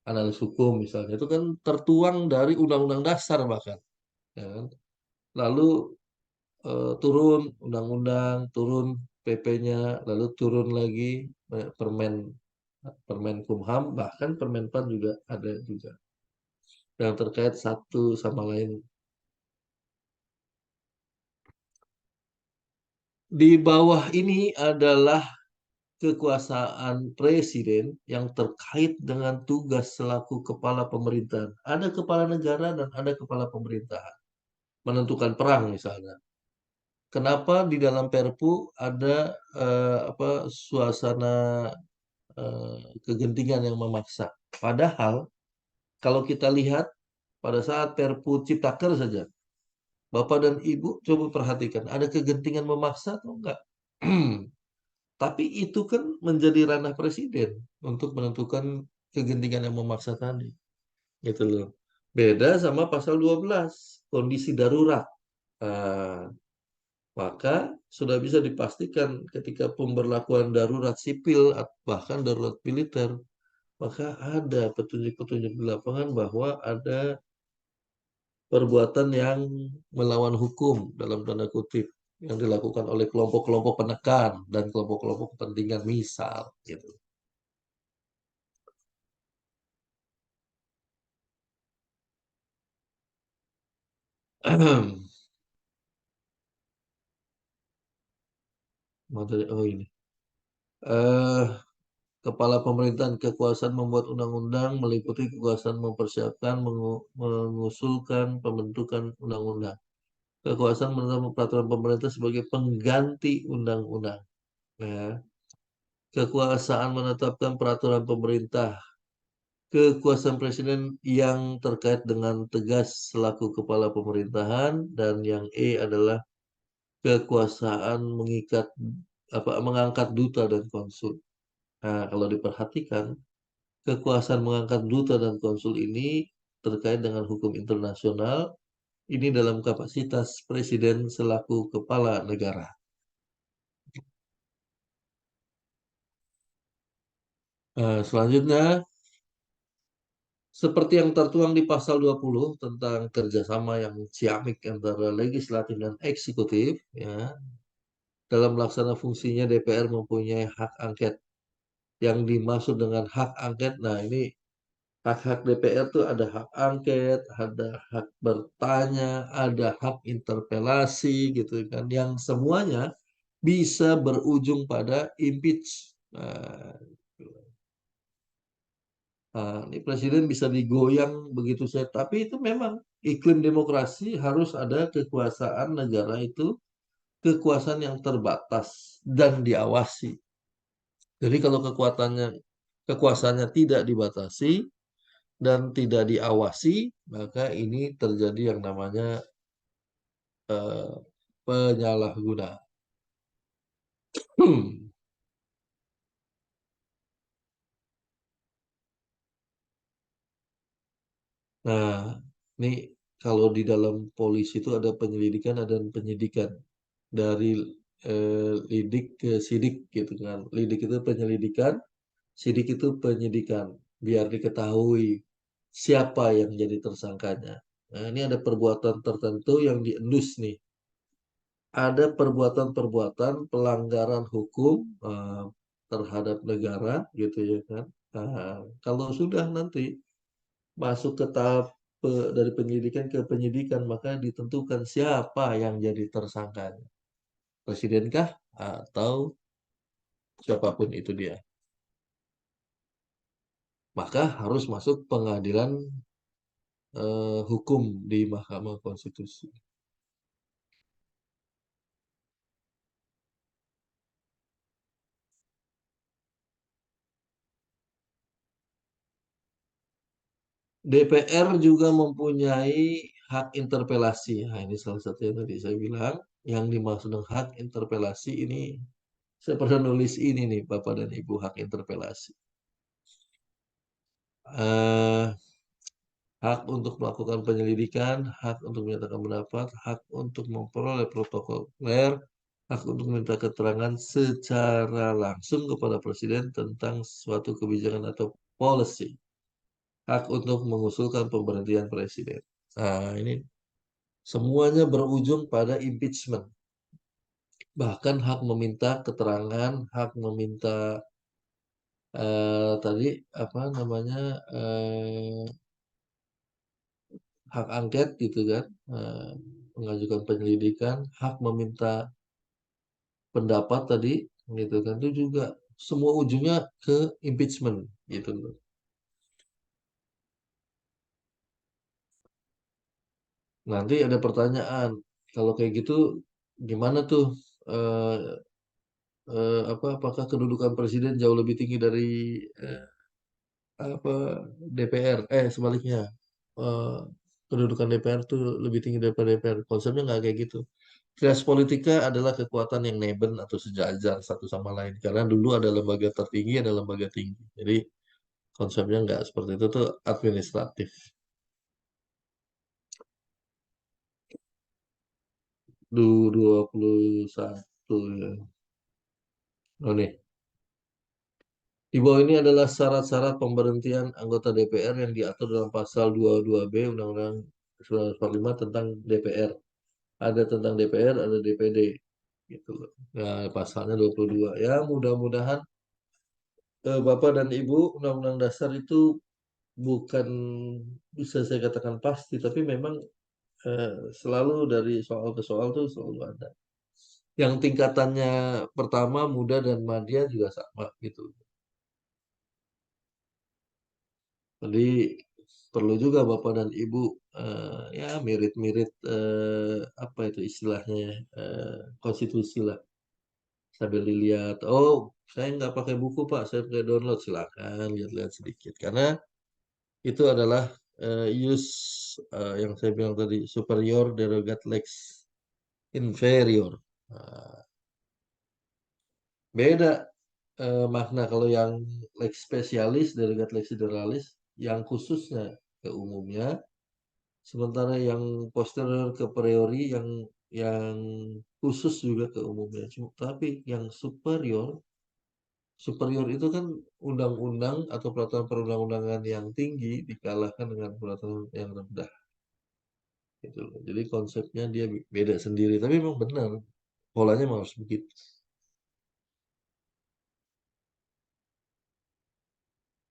analis hukum misalnya itu kan tertuang dari Undang-Undang Dasar bahkan ya kan? Lalu turun undang-undang, turun PP-nya, lalu turun lagi Permen Permen Kumham, bahkan Permenpan juga ada juga yang terkait satu sama lain. Di bawah ini adalah kekuasaan presiden yang terkait dengan tugas selaku kepala pemerintahan. Ada kepala negara dan ada kepala pemerintahan. Menentukan perang misalnya. Kenapa di dalam Perpu ada suasana kegentingan yang memaksa? Padahal kalau kita lihat pada saat Perpu Ciptaker saja, Bapak dan Ibu coba perhatikan, ada kegentingan memaksa atau enggak? Tapi itu kan menjadi ranah presiden untuk menentukan kegentingan yang memaksa tadi. Gitu loh. Beda sama pasal 12, kondisi darurat. Nah, maka sudah bisa dipastikan ketika pemberlakuan darurat sipil bahkan darurat militer, maka ada petunjuk-petunjuk di lapangan bahwa ada perbuatan yang melawan hukum dalam tanda kutip yang dilakukan oleh kelompok-kelompok penekan dan kelompok-kelompok kepentingan misal gitu. Materi oh ini. Eh Kepala pemerintahan kekuasaan membuat undang-undang meliputi kekuasaan mempersiapkan, mengusulkan pembentukan undang-undang. Kekuasaan menetapkan peraturan pemerintah sebagai pengganti undang-undang. Ya. Kekuasaan menetapkan peraturan pemerintah. Kekuasaan presiden yang terkait dengan tegas selaku kepala pemerintahan dan yang E adalah kekuasaan mengikat mengangkat duta dan konsul. Nah, kalau diperhatikan kekuasaan mengangkat duta dan konsul ini terkait dengan hukum internasional ini dalam kapasitas presiden selaku kepala negara. Selanjutnya, seperti yang tertuang di pasal 20 tentang kerjasama yang ciamik antara legislatif dan eksekutif, ya, dalam melaksana fungsinya DPR mempunyai hak angket. Yang dimaksud dengan hak angket, nah ini hak-hak DPR tuh ada hak angket, ada hak bertanya, ada hak interpelasi gitu kan, yang semuanya bisa berujung pada impeach. Nah, ini presiden bisa digoyang begitu saja, tapi itu memang iklim demokrasi harus ada kekuasaan negara itu kekuasaan yang terbatas dan diawasi. Jadi kalau kekuasaannya tidak dibatasi dan tidak diawasi, maka ini terjadi yang namanya eh, penyalahgunaan. Nah, ini kalau di dalam polisi itu ada penyelidikan, ada penyidikan dari lidik ke sidik gitu kan. Lidik itu penyelidikan, sidik itu penyidikan, biar diketahui siapa yang jadi tersangkanya. Nah, ini ada perbuatan tertentu yang diendus nih. Ada perbuatan-perbuatan pelanggaran hukum terhadap negara gitu ya kan. Nah, kalau sudah nanti masuk ke tahap dari penyelidikan ke penyidikan maka ditentukan siapa yang jadi tersangkanya. Presidenkah atau siapapun itu dia. Maka harus masuk pengadilan hukum di Mahkamah Konstitusi. DPR juga mempunyai hak interpelasi. Nah, ini salah satu yang tadi saya bilang. Yang dimaksud dengan hak interpelasi ini, saya pernah nulis ini nih, Bapak dan Ibu, hak interpelasi. Eh, hak untuk melakukan penyelidikan, hak untuk menyatakan pendapat, hak untuk memperoleh protokoler, hak untuk meminta keterangan secara langsung kepada Presiden tentang suatu kebijakan atau policy, hak untuk mengusulkan pemberhentian Presiden. Nah, ini semuanya berujung pada impeachment. Bahkan hak meminta keterangan, hak meminta tadi apa namanya hak angket gitu kan, mengajukan penyelidikan, hak meminta pendapat tadi gitu kan itu juga semua ujungnya ke impeachment gitu loh. Nanti ada pertanyaan, kalau kayak gitu gimana tuh eh, apa apakah kedudukan presiden jauh lebih tinggi dari eh, apa DPR? Sebaliknya eh, kedudukan DPR tuh lebih tinggi daripada DPR. Konsepnya nggak kayak gitu. Trias politika adalah kekuatan yang neben atau sejajar satu sama lain. Karena dulu ada lembaga tertinggi, ada lembaga tinggi. Jadi konsepnya nggak seperti itu tuh administratif. 21 ya. Oh nih. Di bawah ini adalah syarat-syarat pemberhentian anggota DPR yang diatur dalam pasal 22B Undang-Undang 1945 tentang DPR. Ada tentang DPR, ada DPD. Gitu loh. Nah, pasalnya 22. Ya, mudah-mudahan Bapak dan Ibu, Undang-Undang Dasar itu bukan bisa saya katakan pasti, tapi memang eh, selalu dari soal ke soal tuh selalu ada. Yang tingkatannya pertama, muda dan madya juga sama gitu. Jadi perlu juga Bapak dan Ibu ya mirip-mirip apa itu istilahnya ya, konstitusi lah. Sambil dilihat, oh saya nggak pakai buku Pak, saya pakai download silakan lihat-lihat sedikit. Karena itu adalah use yang saya bilang tadi superior derogat lex inferior. Nah, beda makna kalau yang lex spesialis derogat lex generalis yang khususnya ke umumnya, sementara yang posterior ke priori yang khusus juga ke umumnya. Tapi yang superior superior itu kan undang-undang atau peraturan perundang-undangan yang tinggi dikalahkan dengan peraturan yang rendah. Gitu loh. Jadi konsepnya dia beda sendiri. Tapi memang benar, polanya memang harus begitu.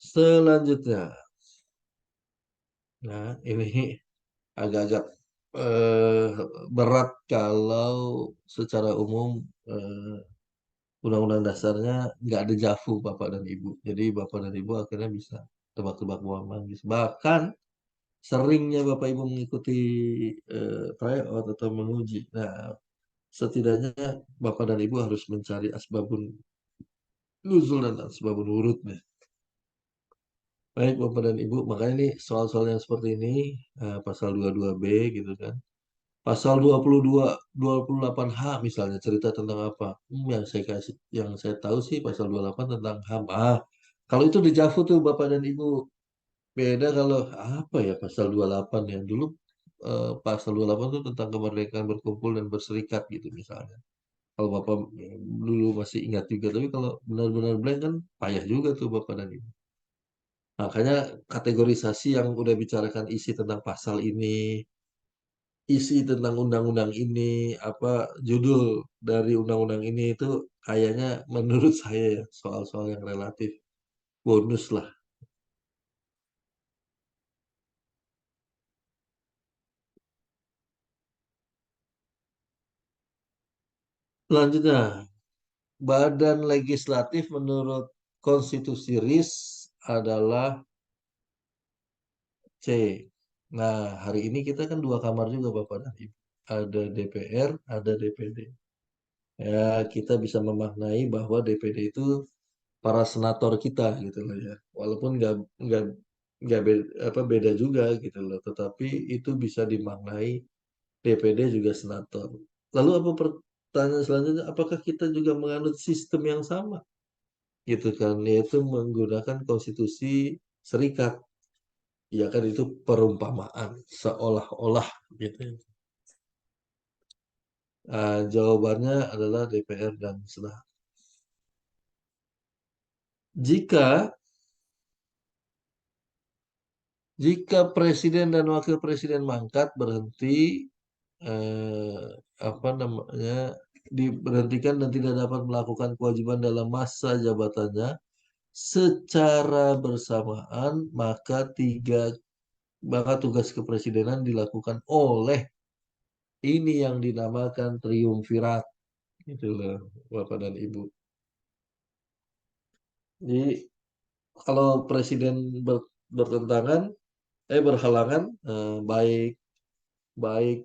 Selanjutnya, nah ini agak-agak eh, berat kalau secara umum eh, undang-undang dasarnya nggak ada jafu Bapak dan Ibu. Jadi Bapak dan Ibu akhirnya bisa tebak-tebak buang manggis. Bahkan seringnya Bapak Ibu mengikuti tryout atau menguji. Nah, setidaknya Bapak dan Ibu harus mencari asbabun nuzul dan asbabun wurudnya. Baik Bapak dan Ibu, makanya ini soal-soal yang seperti ini, pasal 22B gitu kan. Pasal 22, 28H misalnya cerita tentang apa? Yang saya tahu sih pasal 28 tentang HAM. Kalau itu dijafu tuh Bapak dan Ibu. Beda kalau apa ya pasal 28 ya. Dulu pasal 28 itu tentang kemerdekaan berkumpul dan berserikat gitu misalnya. Kalau Bapak dulu masih ingat juga, tapi kalau benar-benar blank kan payah juga tuh Bapak dan Ibu. Makanya kategorisasi yang udah bicarakan isi tentang pasal ini, isi tentang undang-undang ini, apa judul dari undang-undang ini itu kayaknya menurut saya ya soal-soal yang relatif bonus lah. Selanjutnya, badan legislatif menurut konstitusi RIS adalah C. Nah, hari ini kita kan dua kamar juga Bapak dan Ibu. Ada DPR, ada DPD. Ya, kita bisa memaknai bahwa DPD itu para senator kita gitu loh ya. Walaupun nggak nggak beda, apa beda juga gitu loh. Tetapi itu bisa dimaknai DPD juga senator. Lalu apa pertanyaan selanjutnya? Apakah kita juga menganut sistem yang sama? Gitu kan, yaitu menggunakan konstitusi serikat. Ya kan itu perumpamaan seolah-olah gitu. Jawabannya adalah DPR dan Senat. Jika jika presiden dan wakil presiden mangkat berhenti eh, apa namanya diberhentikan dan tidak dapat melakukan kewajiban dalam masa jabatannya secara bersamaan maka tugas kepresidenan dilakukan oleh ini yang dinamakan triumvirat gitu loh Bapak dan Ibu. Jadi kalau presiden bertentangan berhalangan baik baik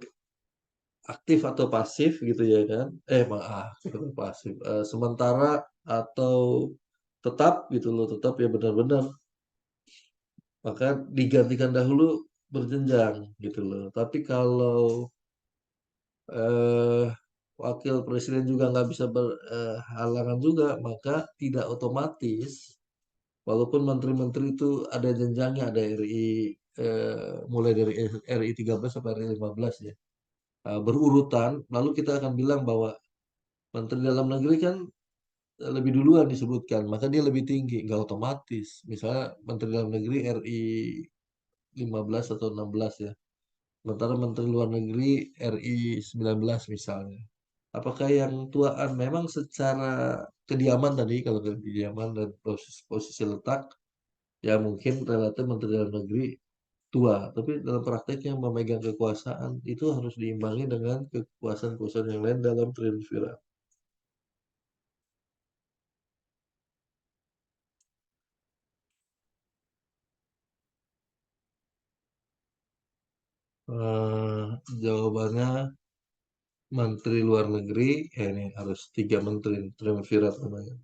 aktif atau pasif gitu ya kan aktif atau pasif sementara atau tetap gitu loh tetap ya benar-benar maka digantikan dahulu berjenjang gitu loh tapi kalau eh, wakil presiden juga nggak bisa berhalangan juga maka tidak otomatis walaupun menteri-menteri itu ada jenjangnya ada RI mulai dari RI 13 sampai RI 15 ya berurutan, lalu kita akan bilang bahwa Menteri Dalam Negeri kan lebih duluan disebutkan, maka dia lebih tinggi, nggak otomatis. Misalnya Menteri Dalam Negeri RI 15 atau 16 ya. Sementara Menteri Luar Negeri RI 19 misalnya. Apakah yang tuaan memang secara kediaman tadi, kalau kediaman dan posisi letak, ya mungkin relatif Menteri Dalam Negeri tua, tapi dalam prakteknya memegang kekuasaan itu harus diimbangi dengan kekuasaan-kekuasaan yang lain dalam triumvirat. Eh, Jawabannya Menteri Luar Negeri, ya ini harus tiga menteri triumvirat namanya.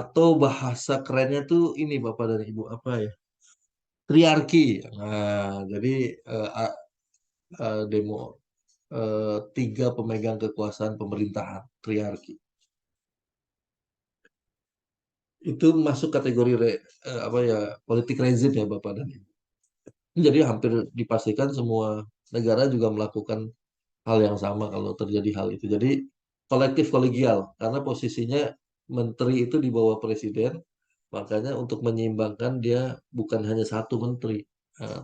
Atau bahasa kerennya tuh ini Bapak dan Ibu apa ya? Triarki. Nah, jadi eh, a- demo tiga pemegang kekuasaan pemerintahan, triarki. Itu masuk kategori apa ya politik rezim ya Bapak dan Ibu. Jadi hampir dipastikan semua negara juga melakukan hal yang sama kalau terjadi hal itu. Jadi kolektif kolegial karena posisinya menteri itu di bawah presiden, makanya untuk menyeimbangkan dia bukan hanya satu menteri,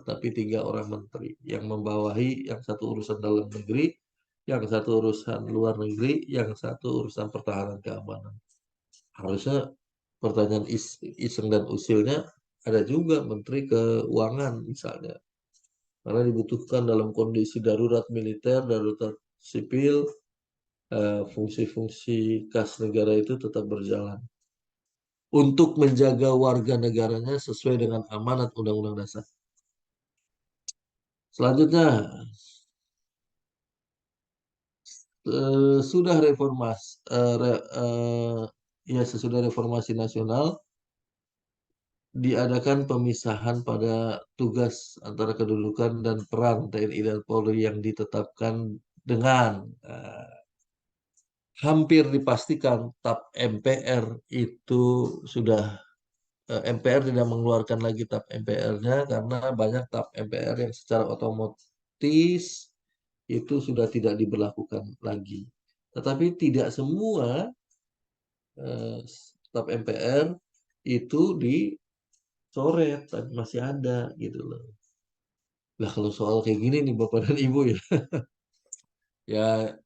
tapi tiga orang menteri yang membawahi yang satu urusan dalam negeri, yang satu urusan luar negeri, yang satu urusan pertahanan keamanan. Harusnya pertanyaan iseng dan usilnya ada juga menteri keuangan misalnya karena dibutuhkan dalam kondisi darurat militer, darurat sipil, fungsi-fungsi kas negara itu tetap berjalan untuk menjaga warga negaranya sesuai dengan amanat Undang-Undang Dasar. Selanjutnya, sudah ya sesudah reformasi nasional diadakan pemisahan pada tugas antara kedudukan dan peran TNI dan Polri yang ditetapkan dengan hampir dipastikan TAP MPR itu sudah MPR tidak mengeluarkan lagi TAP MPR-nya karena banyak TAP MPR yang secara otomatis itu sudah tidak diberlakukan lagi. Tetapi tidak semua eh, TAP MPR itu dicoret, tapi masih ada gitu loh. Nah kalau soal kayak gini nih Bapak dan Ibu ya, ya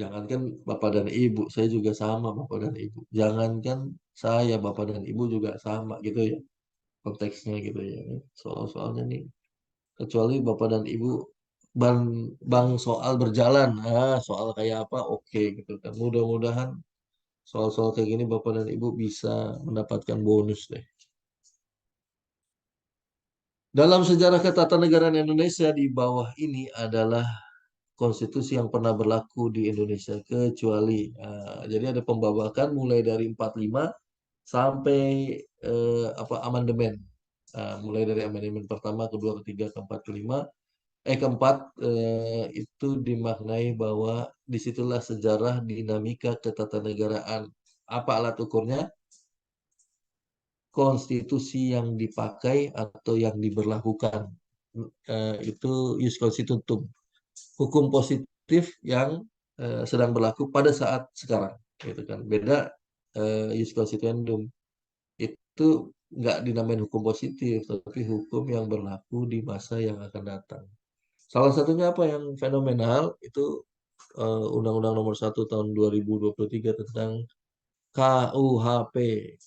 jangankan Bapak dan Ibu, saya juga sama Bapak dan Ibu. Jangankan saya, Bapak dan Ibu juga sama gitu ya konteksnya gitu ya. Soal-soalnya nih kecuali Bapak dan Ibu bang bang soal berjalan soal kayak apa oke gitu kan mudah-mudahan soal-soal kayak gini Bapak dan Ibu bisa mendapatkan bonus deh Dalam sejarah ketatanegaraan Indonesia di bawah ini adalah konstitusi yang pernah berlaku di Indonesia kecuali jadi ada pembabakan mulai dari 45 sampai apa amandemen. Mulai dari amandemen pertama, kedua, ketiga, keempat, kelima, keempat itu dimaknai bahwa disitulah sejarah dinamika ketatanegaraan. Apa alat ukurnya? Konstitusi yang dipakai atau yang diberlakukan. Itu ius constitutum. Hukum positif yang sedang berlaku pada saat sekarang. Gitu kan. Beda ius constituendum. Itu nggak dinamain hukum positif, tapi hukum yang berlaku di masa yang akan datang. Salah satunya apa yang fenomenal itu Undang-Undang Nomor 1 tahun 2023 tentang KUHP.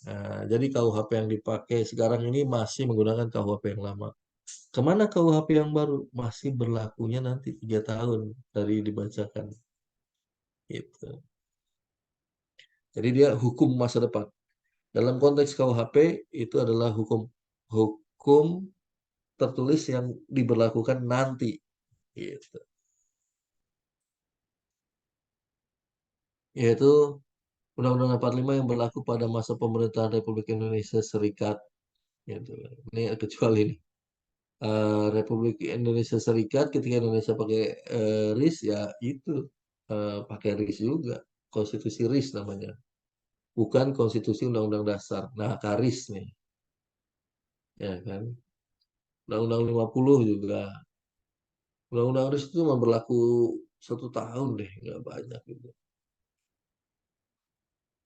Nah, jadi KUHP yang dipakai sekarang ini masih menggunakan KUHP yang lama. Kemana KUHP yang baru? Masih berlakunya nanti 3 tahun dari dibacakan. Gitu. Jadi dia hukum masa depan. Dalam konteks KUHP itu adalah hukum hukum tertulis yang diberlakukan nanti. Gitu. Yaitu Undang-Undang 45 yang berlaku pada masa pemerintahan Republik Indonesia Serikat. Gitu. Ini kecuali ini. Republik Indonesia Serikat ketika Indonesia pakai RIS ya itu pakai RIS juga. Konstitusi RIS namanya. Bukan konstitusi Undang-Undang Dasar. Nah, KARIS nih. Ya kan. Undang-Undang 50 juga. Undang-Undang RIS itu cuma berlaku 1 tahun deh. Nggak banyak gitu.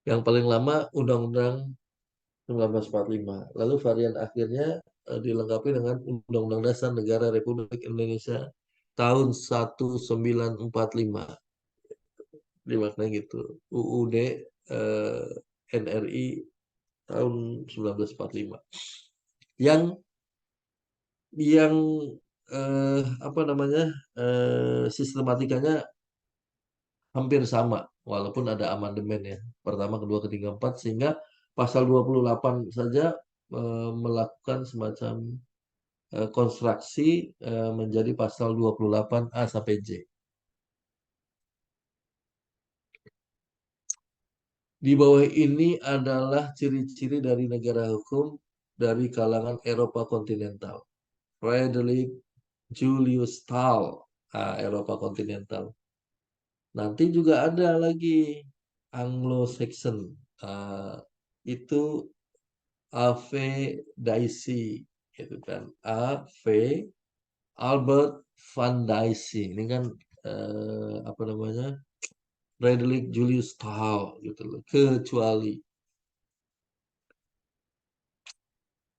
Yang paling lama Undang-Undang 1945. Lalu varian akhirnya dilengkapi dengan Undang-Undang Dasar Negara Republik Indonesia tahun 1945. Dimaknai gitu. UUD eh, NRI tahun 1945. Yang yang apa namanya sistematikanya hampir sama walaupun ada amandemen ya. Pertama, kedua, ketiga, empat sehingga pasal 28 saja melakukan semacam konstruksi menjadi pasal 28A sampai J. Di bawah ini adalah ciri-ciri dari negara hukum dari kalangan Eropa kontinental. Frederick Julius Stahl, Eropa kontinental. Nanti juga ada lagi Anglo-Saxon. Ah, itu A.V. Dicey, gitu kan. A.V. Albert van Dicey. Ini kan apa namanya? Frederick Julius Stahl gitu loh. Kecuali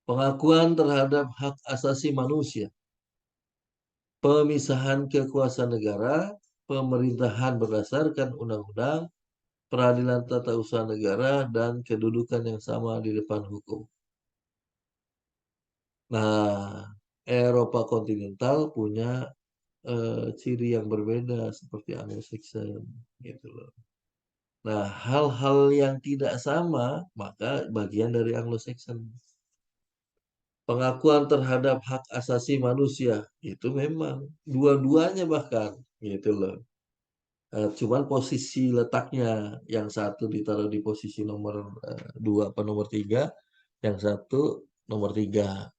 pengakuan terhadap hak asasi manusia, pemisahan kekuasaan negara, pemerintahan berdasarkan undang-undang, peradilan tata usaha negara, dan kedudukan yang sama di depan hukum. Nah, Eropa kontinental punya ciri yang berbeda seperti Anglo-Saxon gitu loh. Nah, hal-hal yang tidak sama maka bagian dari Anglo-Saxon. Pengakuan terhadap hak asasi manusia itu memang dua-duanya bahkan gitu loh. Cuman posisi letaknya yang satu ditaruh di posisi nomor 2 atau nomor 3, yang satu nomor 3.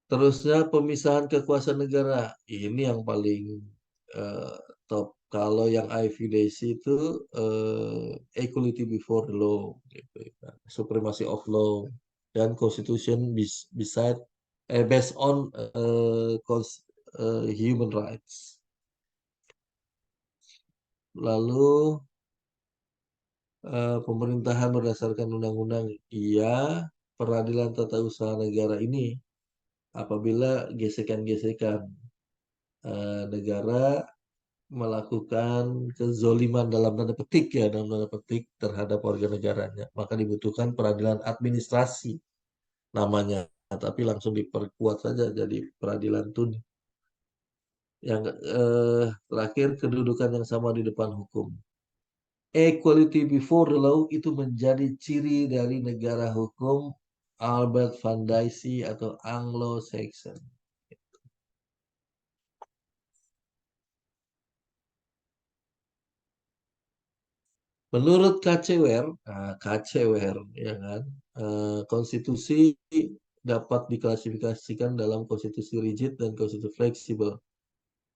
Terusnya pemisahan kekuasaan negara. Ini yang paling eh, top. Kalau yang IVDC itu equality before the law, gitu, ya. Supremacy of law dan constitution beside based on human rights. Lalu pemerintahan berdasarkan undang-undang, iya. Peradilan tata usaha negara ini apabila gesekan-gesekan negara melakukan kezoliman dalam tanda petik ya dalam tanda petik terhadap warga negaranya maka dibutuhkan peradilan administrasi namanya tapi langsung diperkuat saja jadi peradilan tun yang terakhir kedudukan yang sama di depan hukum equality before the law itu menjadi ciri dari negara hukum Albert Van Dicey atau Anglo-Saxon. Menurut KCWR, nah, KCWR ya kan, konstitusi dapat diklasifikasikan dalam konstitusi rigid dan konstitusi fleksibel.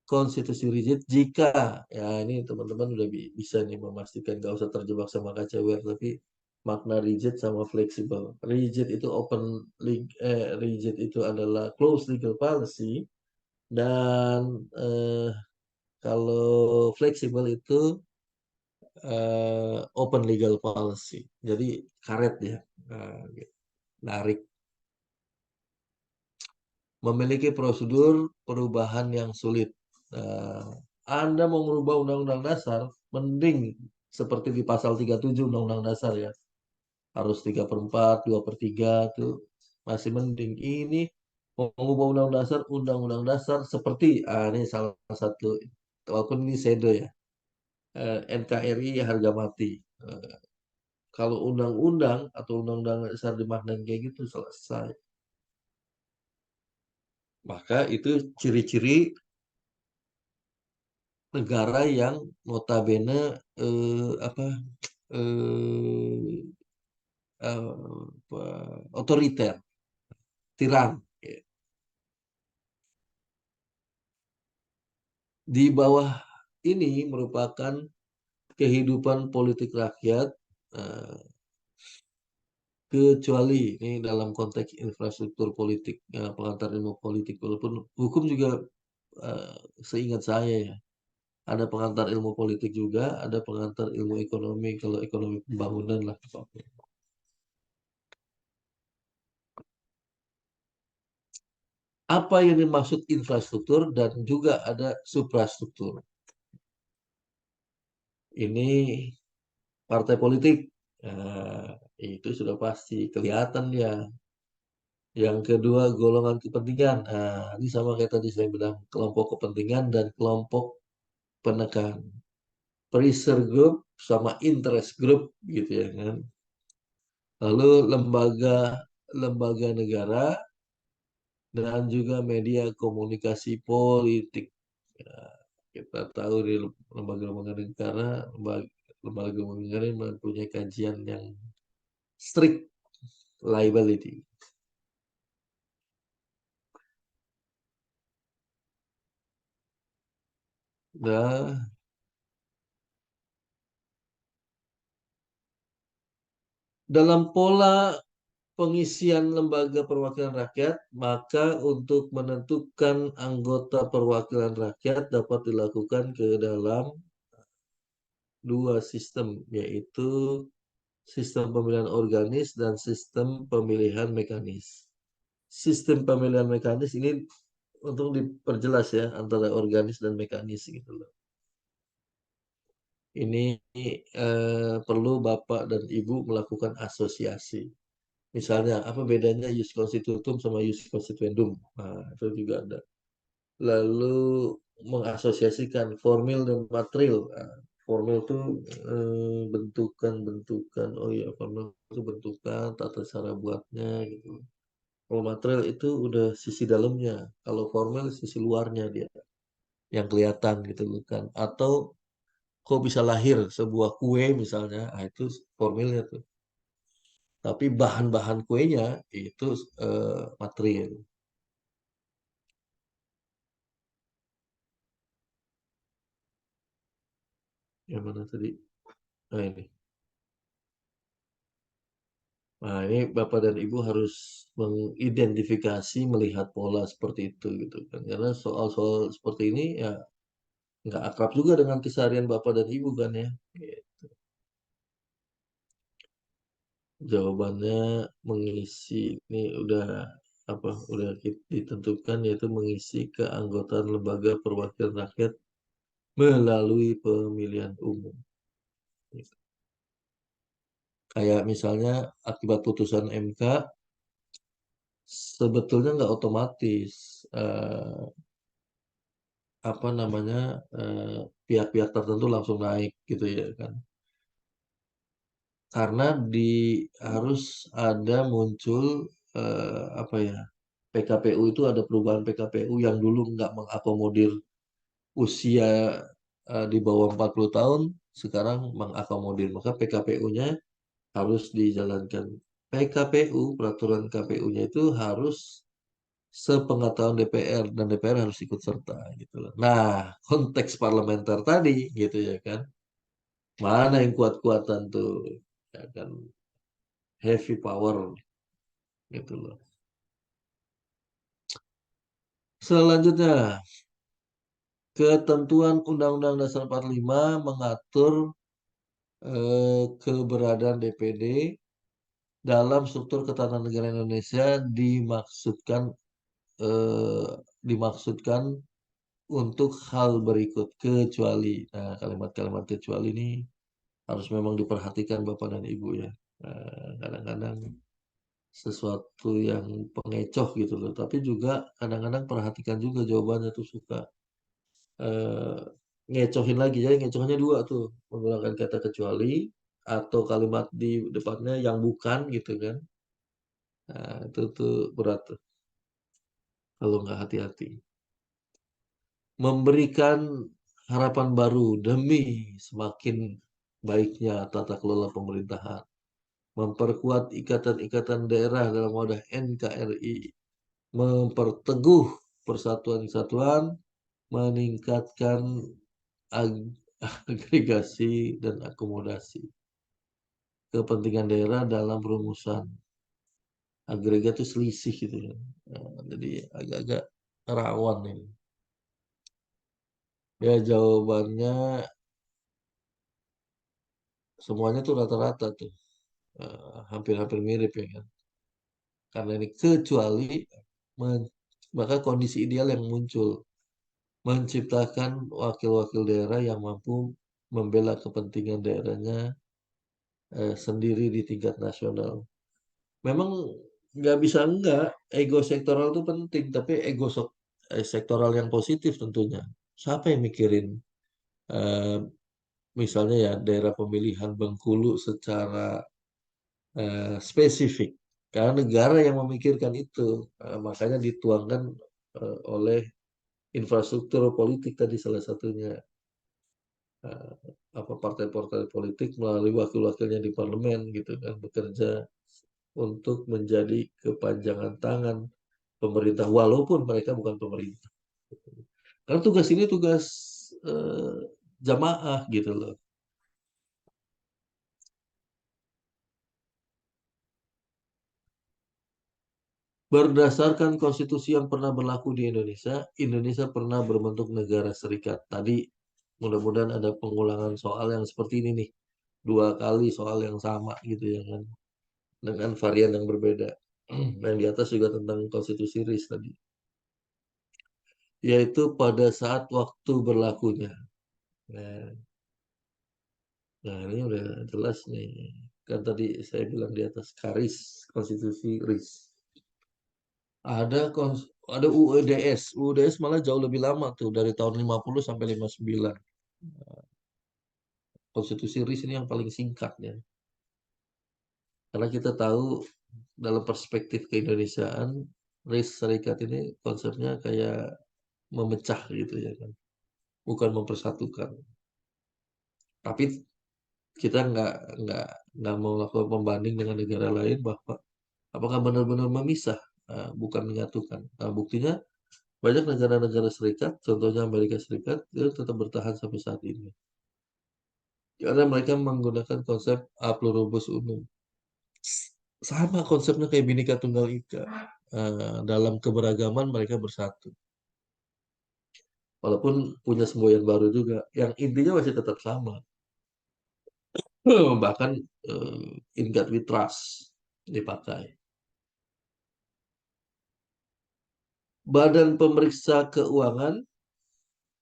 Konstitusi rigid jika, ya ini teman-teman udah bisa nih memastikan, gak usah terjebak sama KCWR, tapi makna rigid sama fleksibel. Rigid itu rigid itu adalah closed legal policy, dan kalau fleksibel itu open legal policy. Jadi karet ya, gitu. Narik. Memiliki prosedur perubahan yang sulit. Nah, Anda mau merubah Undang-Undang Dasar, mending seperti di pasal 37 Undang-Undang Dasar ya. Harus 3/4, 2/3 tuh masih mending. Ini mau mengubah Undang-Undang Dasar seperti, ini salah satu, walaupun ini SEDO ya, NKRI harga mati. Eh, Kalau undang-undang atau undang-undang dasar dimaknain kayak gitu selesai. Maka itu ciri-ciri negara yang notabene apa eh, otoriter, tiran. Di bawah ini merupakan kehidupan politik rakyat, eh, kecuali ini dalam konteks infrastruktur politik, pengantar ilmu politik. Walaupun hukum juga, eh, seingat saya ya, ada pengantar ilmu politik juga, ada pengantar ilmu ekonomi, kalau ekonomi pembangunan lah. Apa yang dimaksud infrastruktur dan juga ada suprastruktur. Ini partai politik. Nah, itu sudah pasti kelihatan dia. Yang kedua, golongan kepentingan. Nah, ini sama kayak tadi saya bilang, kelompok kepentingan dan kelompok penekan. Pressure group sama interest group gitu ya kan. Lalu lembaga lembaga negara dan juga media komunikasi politik. Ya, kita tahu di lembaga-lembaga negara, lembaga-lembaga negara yang mempunyai kajian yang strict liability. Nah, dalam pola pengisian lembaga perwakilan rakyat, maka untuk menentukan anggota perwakilan rakyat dapat dilakukan ke dalam dua sistem, yaitu sistem pemilihan organis dan sistem pemilihan mekanis. Sistem pemilihan mekanis ini untuk diperjelas ya antara organis dan mekanis gitu loh. Ini perlu Bapak dan Ibu melakukan asosiasi. Misalnya, apa bedanya jus constitutum sama jus constituendum? Nah, itu juga ada. Lalu mengasosiasikan formil dan material. Nah, formil itu bentukan-bentukan. Oh iya, formil itu bentukan, tata cara buatnya gitu. Kalau material itu udah sisi dalamnya. Kalau formal sisi luarnya dia yang kelihatan gitu loh kan. Atau kok bisa lahir sebuah kue misalnya, itu formilnya tuh. Tapi bahan-bahan kuenya itu material. Yang mana tadi? Nah ini. Nah ini Bapak dan Ibu harus mengidentifikasi, melihat pola seperti itu gitu kan. Karena soal-soal seperti ini ya nggak akrab juga dengan keseharian Bapak dan Ibu kan ya. Jawabannya mengisi, ini udah apa, ditentukan, yaitu mengisi keanggotaan lembaga perwakilan rakyat melalui pemilihan umum. Kayak misalnya akibat putusan MK, sebetulnya nggak otomatis eh, apa namanya pihak-pihak tertentu langsung naik gitu ya kan. karena harus ada muncul apa ya, PKPU itu ada perubahan PKPU yang dulu nggak mengakomodir usia di bawah 40 tahun, sekarang mengakomodir. Maka PKPU-nya harus dijalankan. PKPU, peraturan KPU-nya itu harus sepengetahuan DPR dan DPR harus ikut serta gitu loh. Nah, konteks parlementer tadi gitu ya kan. Mana yang kuat-kuatan tuh? Ya kan, heavy power gitu loh. Selanjutnya, ketentuan Undang-Undang Dasar 45 mengatur keberadaan DPD dalam struktur ketatanegaraan Indonesia eh, dimaksudkan untuk hal berikut kecuali. Nah, kalimat-kalimat kecuali ini harus memang diperhatikan Bapak dan Ibu ya. Kadang-kadang sesuatu yang pengecoh gitu loh. Tapi juga kadang-kadang perhatikan juga jawabannya tuh suka eh, ngecohin lagi. Jadi ngecohnya dua tuh. Menggunakan kata kecuali atau kalimat di depannya yang bukan gitu kan. Nah, itu tuh berat tuh kalau nggak hati-hati. Memberikan harapan baru demi semakin baiknya tata kelola pemerintahan. Memperkuat ikatan-ikatan daerah dalam wadah NKRI. Memperteguh persatuan kesatuan, meningkatkan agregasi dan akomodasi kepentingan daerah dalam perumusan. Agregat itu selisih gitu ya. Nah, jadi agak-agak rawan ini. Ya jawabannya semuanya tuh rata-rata tuh. Hampir-hampir mirip ya kan. Karena ini kecuali men- maka kondisi ideal yang muncul menciptakan wakil-wakil daerah yang mampu membela kepentingan daerahnya sendiri di tingkat nasional. Memang nggak bisa enggak, ego sektoral itu penting, tapi sektoral yang positif tentunya. Siapa yang mikirin eh, misalnya ya daerah pemilihan Bengkulu secara spesifik? Karena negara yang memikirkan itu, makanya dituangkan oleh infrastruktur politik tadi salah satunya. eh, apa partai-partai politik melalui wakil-wakilnya di parlemen gitu kan bekerja untuk menjadi kepanjangan tangan pemerintah walaupun mereka bukan pemerintah. Karena tugas ini tugas eh, jamaah gitu loh. Berdasarkan konstitusi yang pernah berlaku di Indonesia, Indonesia pernah berbentuk negara serikat. Tadi mudah-mudahan ada pengulangan soal yang seperti ini nih. Dua kali soal yang sama gitu ya kan. Dengan varian yang berbeda. Yang di atas juga tentang konstitusi RIS tadi. Yaitu pada saat waktu berlakunya. Nah, nah, ini udah jelas nih. Kan tadi saya bilang di atas Karis, konstitusi RIS. Ada UEDS. UEDS malah jauh lebih lama tuh dari tahun 50 sampai 59. Konstitusi RIS ini yang paling singkat ya. Karena kita tahu dalam perspektif keindonesiaan, RIS Serikat ini konsepnya kayak memecah gitu ya kan. Bukan mempersatukan. Tapi kita nggak nggak mau melakukan pembanding dengan negara lain bahwa apakah benar-benar memisah, bukan menyatukan. Nah, buktinya banyak negara-negara serikat, contohnya Amerika Serikat, itu tetap bertahan sampai saat ini. Karena mereka menggunakan konsep A pluribus unum. Sama konsepnya kayak Bhinneka Tunggal Ika. Dalam keberagaman mereka bersatu. Walaupun punya semboyan baru juga. Yang intinya masih tetap sama. Bahkan In God We Trust dipakai. Badan Pemeriksa Keuangan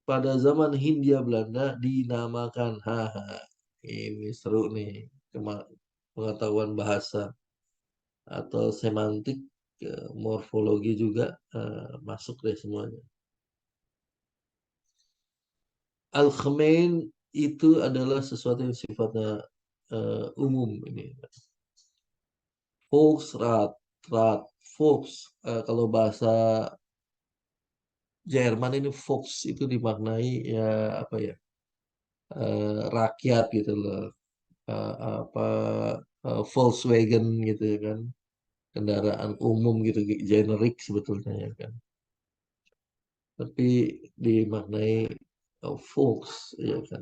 pada zaman Hindia Belanda dinamakan, haha, ini seru nih, pengetahuan bahasa atau semantik, morfologi juga masuk deh semuanya. Al-Khamein itu adalah sesuatu yang sifatnya umum ini. Volksrat, Rat, Volks. Kalau bahasa Jerman ini Volks itu dimaknai ya apa ya, rakyat gitu loh. Apa Volkswagen gitu ya kan, kendaraan umum gitu, generik sebetulnya ya kan. Tapi dimaknai Volks ya kan.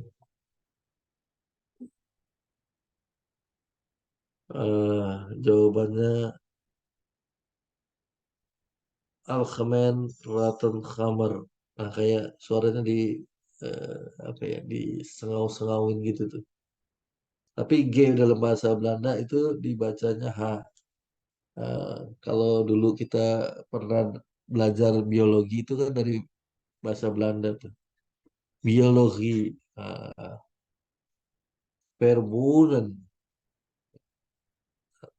Jawabannya Algemen Rattenhammer. Nah, kayak suaranya di eh, apa ya, di sengau-sengauin gitu tuh. Tapi G dalam bahasa Belanda itu dibacanya H. Eh, Kalau dulu kita pernah belajar biologi itu kan dari bahasa Belanda tuh. Biologi, verboden,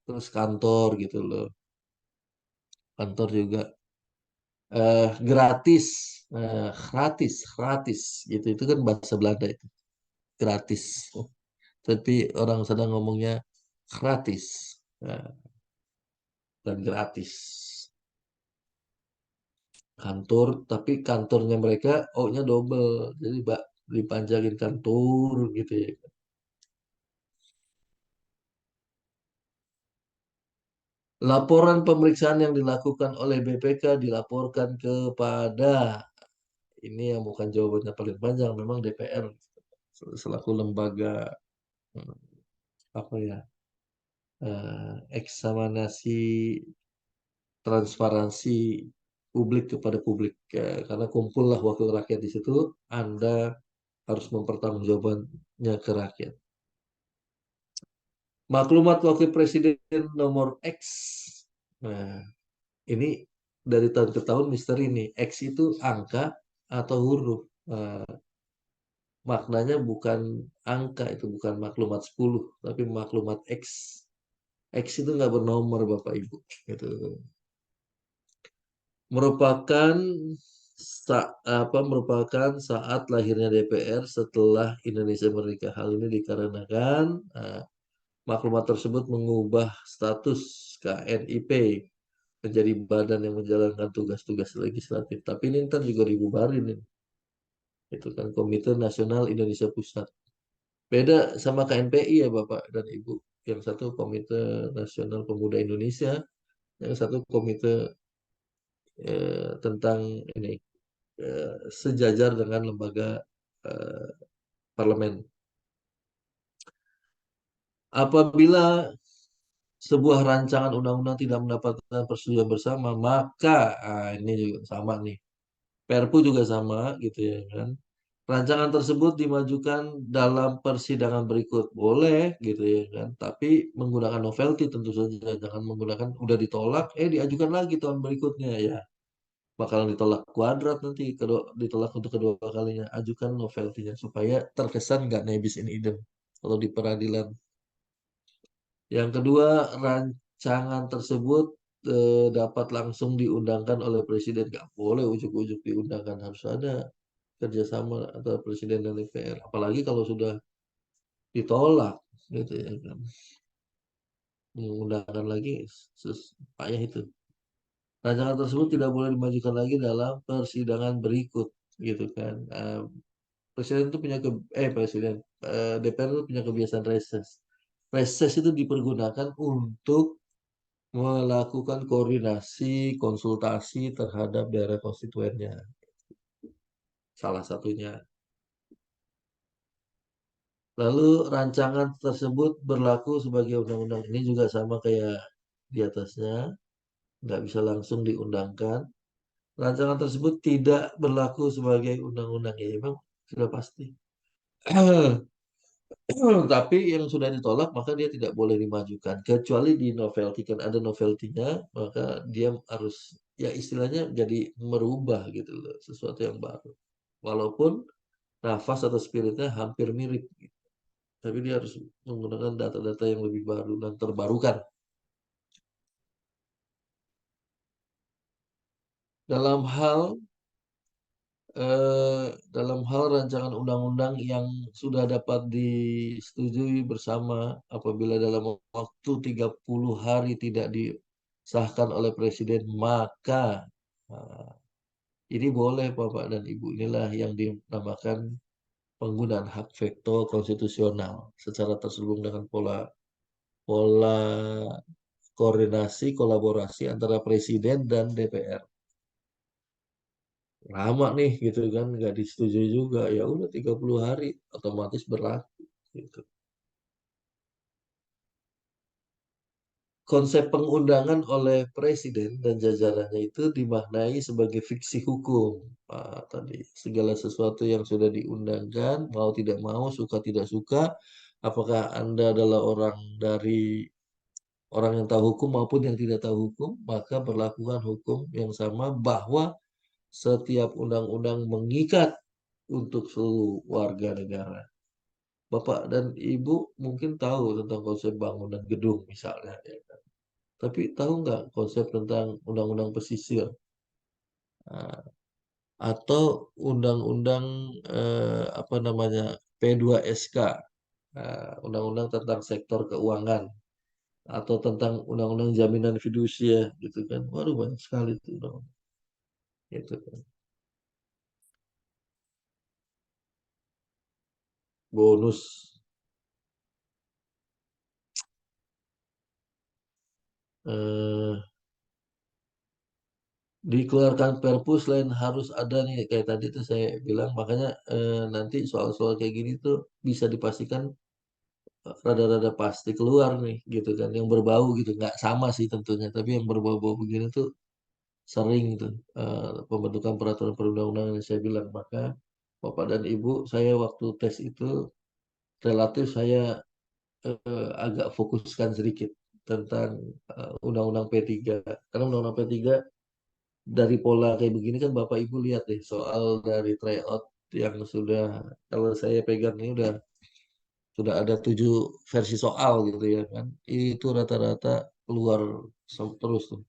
terus kantor gitu loh. Kantor juga gratis, gratis, gratis gitu. Itu kan bahasa Belanda itu, gratis. Tapi orang sedang ngomongnya gratis, nah, dan gratis. Kantor, tapi kantornya mereka O-nya double. Jadi dipanjangin kantor gitu ya. Laporan pemeriksaan yang dilakukan oleh BPK dilaporkan kepada, ini yang bukan jawabannya paling panjang, memang DPR selaku lembaga hmm, apa ya, eksaminasi transparansi publik kepada publik. Karena kumpullah wakil rakyat di situ, Anda harus mempertanggungjawabannya ke rakyat. Maklumat Wakil Presiden nomor X. Nah, ini dari tahun ke tahun misteri ini. X itu angka atau huruf. Nah, maknanya bukan angka, itu bukan maklumat 10, tapi maklumat X. X itu nggak bernomor Bapak Ibu. Gitu. Merupakan merupakan saat lahirnya DPR setelah Indonesia merdeka. Hal ini dikarenakan maklumat tersebut mengubah status KNIP menjadi badan yang menjalankan tugas-tugas legislatif. Tapi ini ntar juga dibubarin ini. Itu kan Komite Nasional Indonesia Pusat. Beda sama KNPI ya Bapak dan Ibu. Yang satu Komite Nasional Pemuda Indonesia, yang satu komite tentang ini sejajar dengan lembaga eh, parlemen. Apabila sebuah rancangan undang-undang tidak mendapatkan persetujuan bersama, maka ini juga sama nih. Perpu juga sama gitu ya kan. Rancangan tersebut dimajukan dalam persidangan berikut. Boleh gitu ya kan. Tapi menggunakan novelty tentu saja. Jangan menggunakan udah ditolak, diajukan lagi tahun berikutnya ya. Bakalan ditolak kuadrat nanti, ditolak untuk kedua kalinya. Ajukan novelty-nya supaya terkesan nggak nebis in idem kalau di peradilan. Yang kedua, rancangan tersebut dapat langsung diundangkan oleh presiden. Nggak boleh ujuk-ujuk diundangkan, harus ada kerjasama antara presiden dan DPR. Apalagi kalau sudah ditolak, gitu ya kan. Mengundangkan lagi, payah itu. Rancangan tersebut tidak boleh dimajukan lagi dalam persidangan berikut, gitu kan. Presiden itu punya presiden DPR itu punya kebiasaan reses. Reses itu dipergunakan untuk melakukan koordinasi, konsultasi terhadap daerah konstituennya. Salah satunya. Lalu rancangan tersebut berlaku sebagai undang-undang, ini juga sama kayak di atasnya, nggak bisa langsung diundangkan. Rancangan tersebut tidak berlaku sebagai undang-undang, ya memang sudah pasti. Tapi yang sudah ditolak maka dia tidak boleh dimajukan kecuali di novelty, kan ada novelty-nya, maka dia harus ya istilahnya jadi merubah gitu loh, sesuatu yang baru. Walaupun nafas atau spiritnya hampir mirip gitu. Tapi dia harus menggunakan data-data yang lebih baru dan terbarukan. Dalam hal dalam hal rancangan undang-undang yang sudah dapat disetujui bersama apabila dalam waktu 30 hari tidak disahkan oleh presiden, maka uh, ini boleh Bapak dan Ibu, inilah yang dinamakan penggunaan hak veto konstitusional secara terselubung dengan pola pola koordinasi kolaborasi antara presiden dan DPR. Lama nih gitu kan, nggak disetujui juga, ya udah 30 hari otomatis berlaku gitu. Konsep pengundangan oleh presiden dan jajarannya itu dimaknai sebagai fiksi hukum. Tadi segala sesuatu yang sudah diundangkan, mau tidak mau, suka tidak suka, apakah Anda adalah orang yang tahu hukum maupun yang tidak tahu hukum, maka berlakukan hukum yang sama bahwa setiap undang-undang mengikat untuk seluruh warga negara. Bapak dan Ibu mungkin tahu tentang konsep bangunan gedung misalnya, ya kan? Tapi tahu nggak konsep tentang undang-undang pesisir? Nah, atau undang-undang apa namanya P2SK, undang-undang tentang sektor keuangan, atau tentang undang-undang jaminan fidusia, gitu kan? Waduh banyak sekali itu undang-undang. Gitu kan. Bonus. eh, Dikeluarkan Perpu selain harus ada nih kayak tadi tuh saya bilang, makanya nanti soal-soal kayak gini tuh bisa dipastikan rada-rada pasti keluar nih gitu kan, yang berbau gitu, nggak sama sih tentunya, tapi yang berbau-bau begini tuh sering tuh pembentukan peraturan perundang-undangan yang saya bilang. Maka Bapak dan Ibu, saya waktu tes itu relatif saya agak fokuskan sedikit tentang Undang-Undang P3, karena Undang-Undang P3 dari pola kayak begini kan Bapak Ibu lihat deh, soal dari tryout yang sudah, kalau saya pegang ini sudah ada 7 versi soal gitu ya kan. Itu rata-rata keluar terus tuh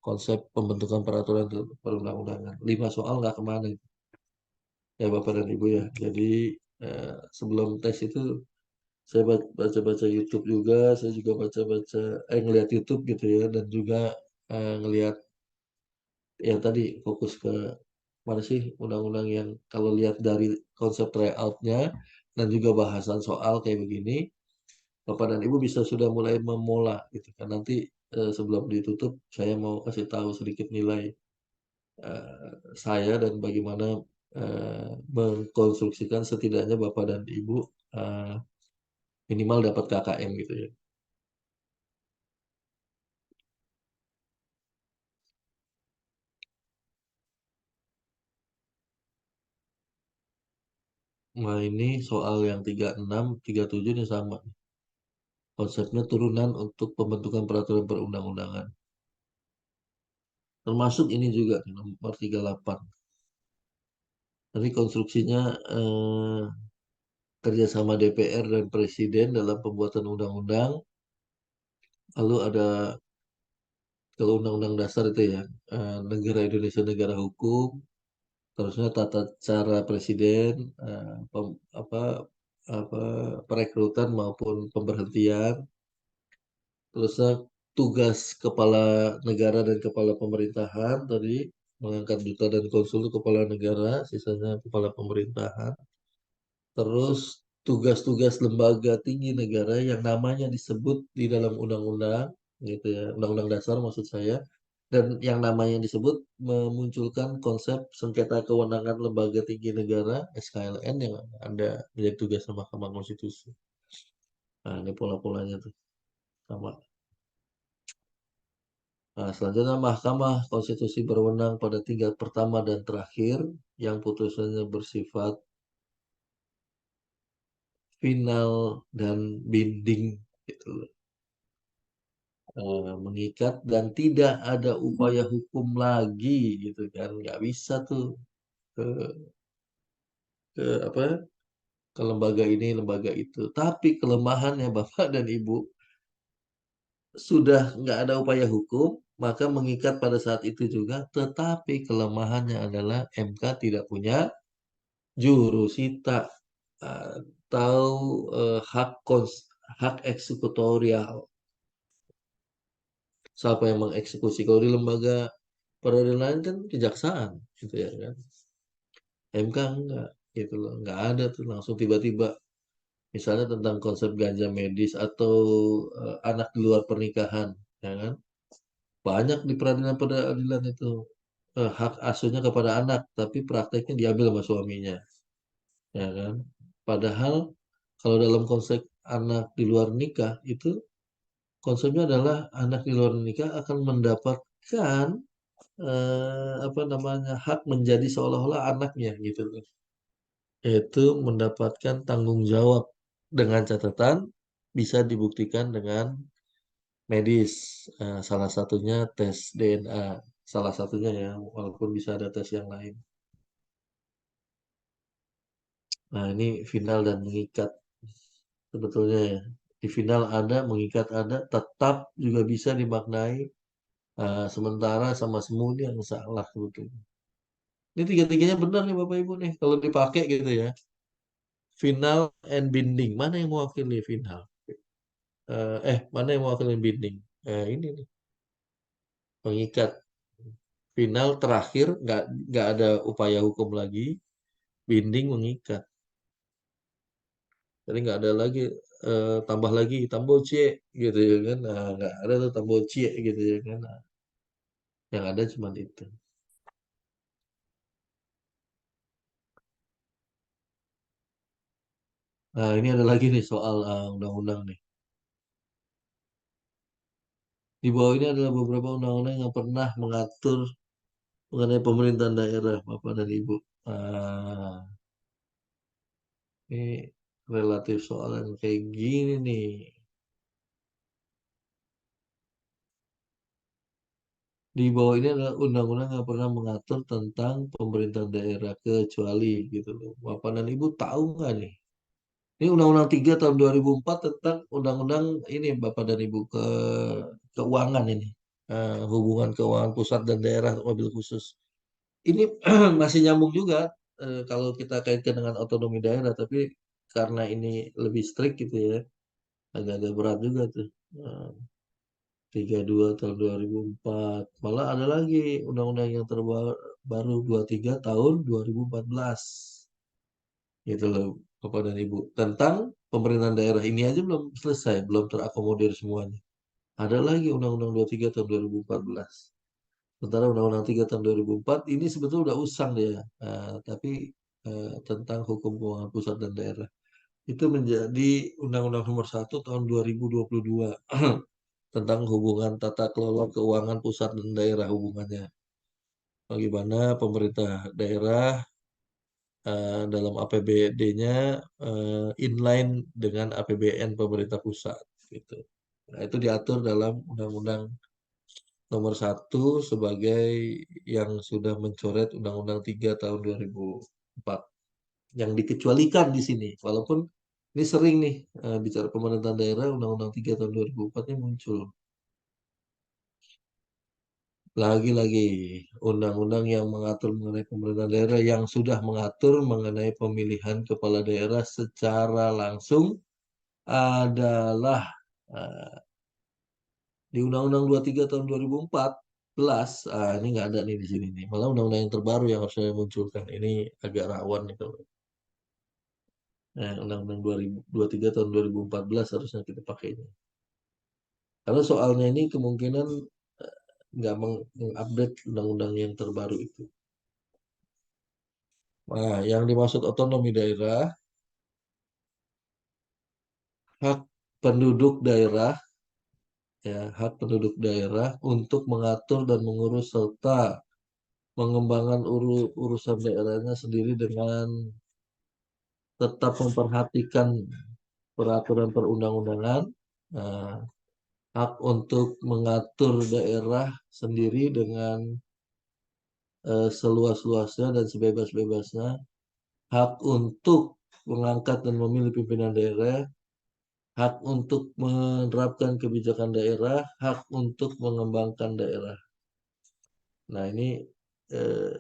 konsep pembentukan peraturan perundang-undangan. 5 soal nggak kemana itu. Ya Bapak dan Ibu ya. Jadi sebelum tes itu saya baca-baca YouTube juga, saya juga baca-baca, ngelihat YouTube gitu ya, dan juga ngelihat yang tadi fokus ke mana sih undang-undang yang kalau lihat dari konsep tryoutnya dan juga bahasan soal kayak begini, Bapak dan Ibu bisa sudah mulai memola gitu kan. Nanti sebelum ditutup saya mau kasih tahu sedikit nilai saya dan bagaimana mengkonstruksikan setidaknya Bapak dan Ibu eh, minimal dapat KKM gitu ya. Nah ini soal yang 36, 37 ini sama. Konsepnya turunan untuk pembentukan peraturan perundang-undangan. Termasuk ini juga nomor 38. Nanti konstruksinya kerjasama DPR dan Presiden dalam pembuatan undang-undang. Lalu ada kalau undang-undang dasar itu ya, negara Indonesia negara hukum. Terusnya tata cara Presiden, apa apa perekrutan maupun pemberhentian. Terusnya tugas kepala negara dan kepala pemerintahan tadi, mengangkat duta dan konsul itu kepala negara, sisanya kepala pemerintahan. Terus tugas-tugas lembaga tinggi negara yang namanya disebut di dalam undang-undang gitu ya, undang-undang dasar maksud saya. Dan yang namanya disebut memunculkan konsep sengketa kewenangan lembaga tinggi negara SKLN yang ada menjadi tugas Mahkamah Konstitusi. Nah, ini pola-polanya tuh sama. Nah, selanjutnya Mahkamah Konstitusi berwenang pada tingkat pertama dan terakhir yang putusannya bersifat final dan binding gitu, mengikat dan tidak ada upaya hukum lagi gitu kan, nggak bisa tuh ke, apa ke lembaga ini lembaga itu. Tapi kelemahannya Bapak dan Ibu, sudah nggak ada upaya hukum, maka mengikat pada saat itu juga. Tetapi kelemahannya adalah MK tidak punya jurusita atau hak eksekutorial. Siapa yang mengeksekusi? Kalau di lembaga peradilan lain kan kejaksaan, gitu ya kan. MK enggak, gitu loh. Nggak ada tuh langsung tiba-tiba. Misalnya tentang konsep ganja medis atau anak di luar pernikahan, ya kan? Banyak di peradilan-peradilan itu hak asuhnya kepada anak, tapi prakteknya diambil sama suaminya, ya kan? Padahal kalau dalam konsep anak di luar nikah itu konsepnya adalah anak di luar nikah akan mendapatkan apa namanya hak menjadi seolah-olah anaknya gitu loh. Yaitu mendapatkan tanggung jawab dengan catatan bisa dibuktikan dengan medis. Salah satunya tes DNA. Salah satunya ya, walaupun bisa ada tes yang lain. Nah, ini final dan mengikat sebetulnya ya. Di final ada, mengikat ada, tetap juga bisa dimaknai sementara sama semua yang salah sebetulnya. Ini tiga-tiganya benar nih Bapak Ibu nih, kalau dipakai gitu ya. Final and binding, mana yang mewakili final? Mana yang mewakili binding? Ini nih, mengikat. Final terakhir, nggak ada upaya hukum lagi, binding mengikat. Jadi nggak ada lagi tambah lagi tambocie gitu ya kan. Nah, nggak ada tuh tambocie gitu ya kan. Nah, yang ada cuma itu. Nah, ini ada lagi nih soal undang-undang nih. Di bawah ini adalah beberapa undang-undang yang pernah mengatur mengenai pemerintahan daerah, Bapak dan Ibu. Ah, ini relatif soal yang kayak gini nih. Di bawah ini adalah undang-undang yang pernah mengatur tentang pemerintahan daerah kecuali gitu loh. Bapak dan Ibu tahu nggak nih? Ini Undang-Undang 3 tahun 2004 tentang undang-undang ini Bapak dan Ibu keuangan ini. Hubungan keuangan pusat dan daerah mobil khusus. Ini masih nyambung juga kalau kita kaitkan dengan otonomi daerah, tapi karena ini lebih strict gitu ya, agak-agak berat juga tuh. 32 tahun 2004. Malah ada lagi undang-undang yang terbaru 23 tahun 2014. Gitu loh, Bapak dan Ibu. Tentang pemerintahan daerah ini aja belum selesai, belum terakomodir semuanya. Ada lagi Undang-Undang 23 tahun 2014. Sementara Undang-Undang 3 tahun 2004 ini sebetulnya udah usang dia. Tapi tentang hukum keuangan pusat dan daerah. Itu menjadi Undang-Undang nomor 1 tahun 2022 tentang hubungan tata kelola keuangan pusat dan daerah hubungannya. Bagaimana pemerintah daerah dalam APBD-nya inline dengan APBN pemerintah pusat gitu. Nah, itu diatur dalam Undang-Undang nomor 1 sebagai yang sudah mencoret Undang-Undang 3 tahun 2004 yang dikecualikan di sini. Walaupun ini sering nih bicara pemerintahan daerah Undang-Undang 3 tahun 2004 ini muncul. Lagi-lagi undang-undang yang mengatur mengenai pemerintahan daerah yang sudah mengatur mengenai pemilihan kepala daerah secara langsung adalah eh, di Undang-Undang 23 tahun 2014. Ini nggak ada nih di sini nih. Malah undang-undang yang terbaru yang harus saya munculkan ini agak rawan nih kalau Undang-Undang 2023 tahun 2014 harusnya kita pakai ini. Karena soalnya ini kemungkinan nggak mengupdate undang-undang yang terbaru itu. Nah, yang dimaksud otonomi daerah, hak penduduk daerah, ya, hak penduduk daerah untuk mengatur dan mengurus serta mengembangkan urusan daerahnya sendiri dengan tetap memperhatikan peraturan perundang-undangan, nah, hak untuk mengatur daerah sendiri dengan seluas-luasnya dan sebebas-bebasnya, hak untuk mengangkat dan memilih pimpinan daerah, hak untuk menerapkan kebijakan daerah, hak untuk mengembangkan daerah. Nah, ini eh,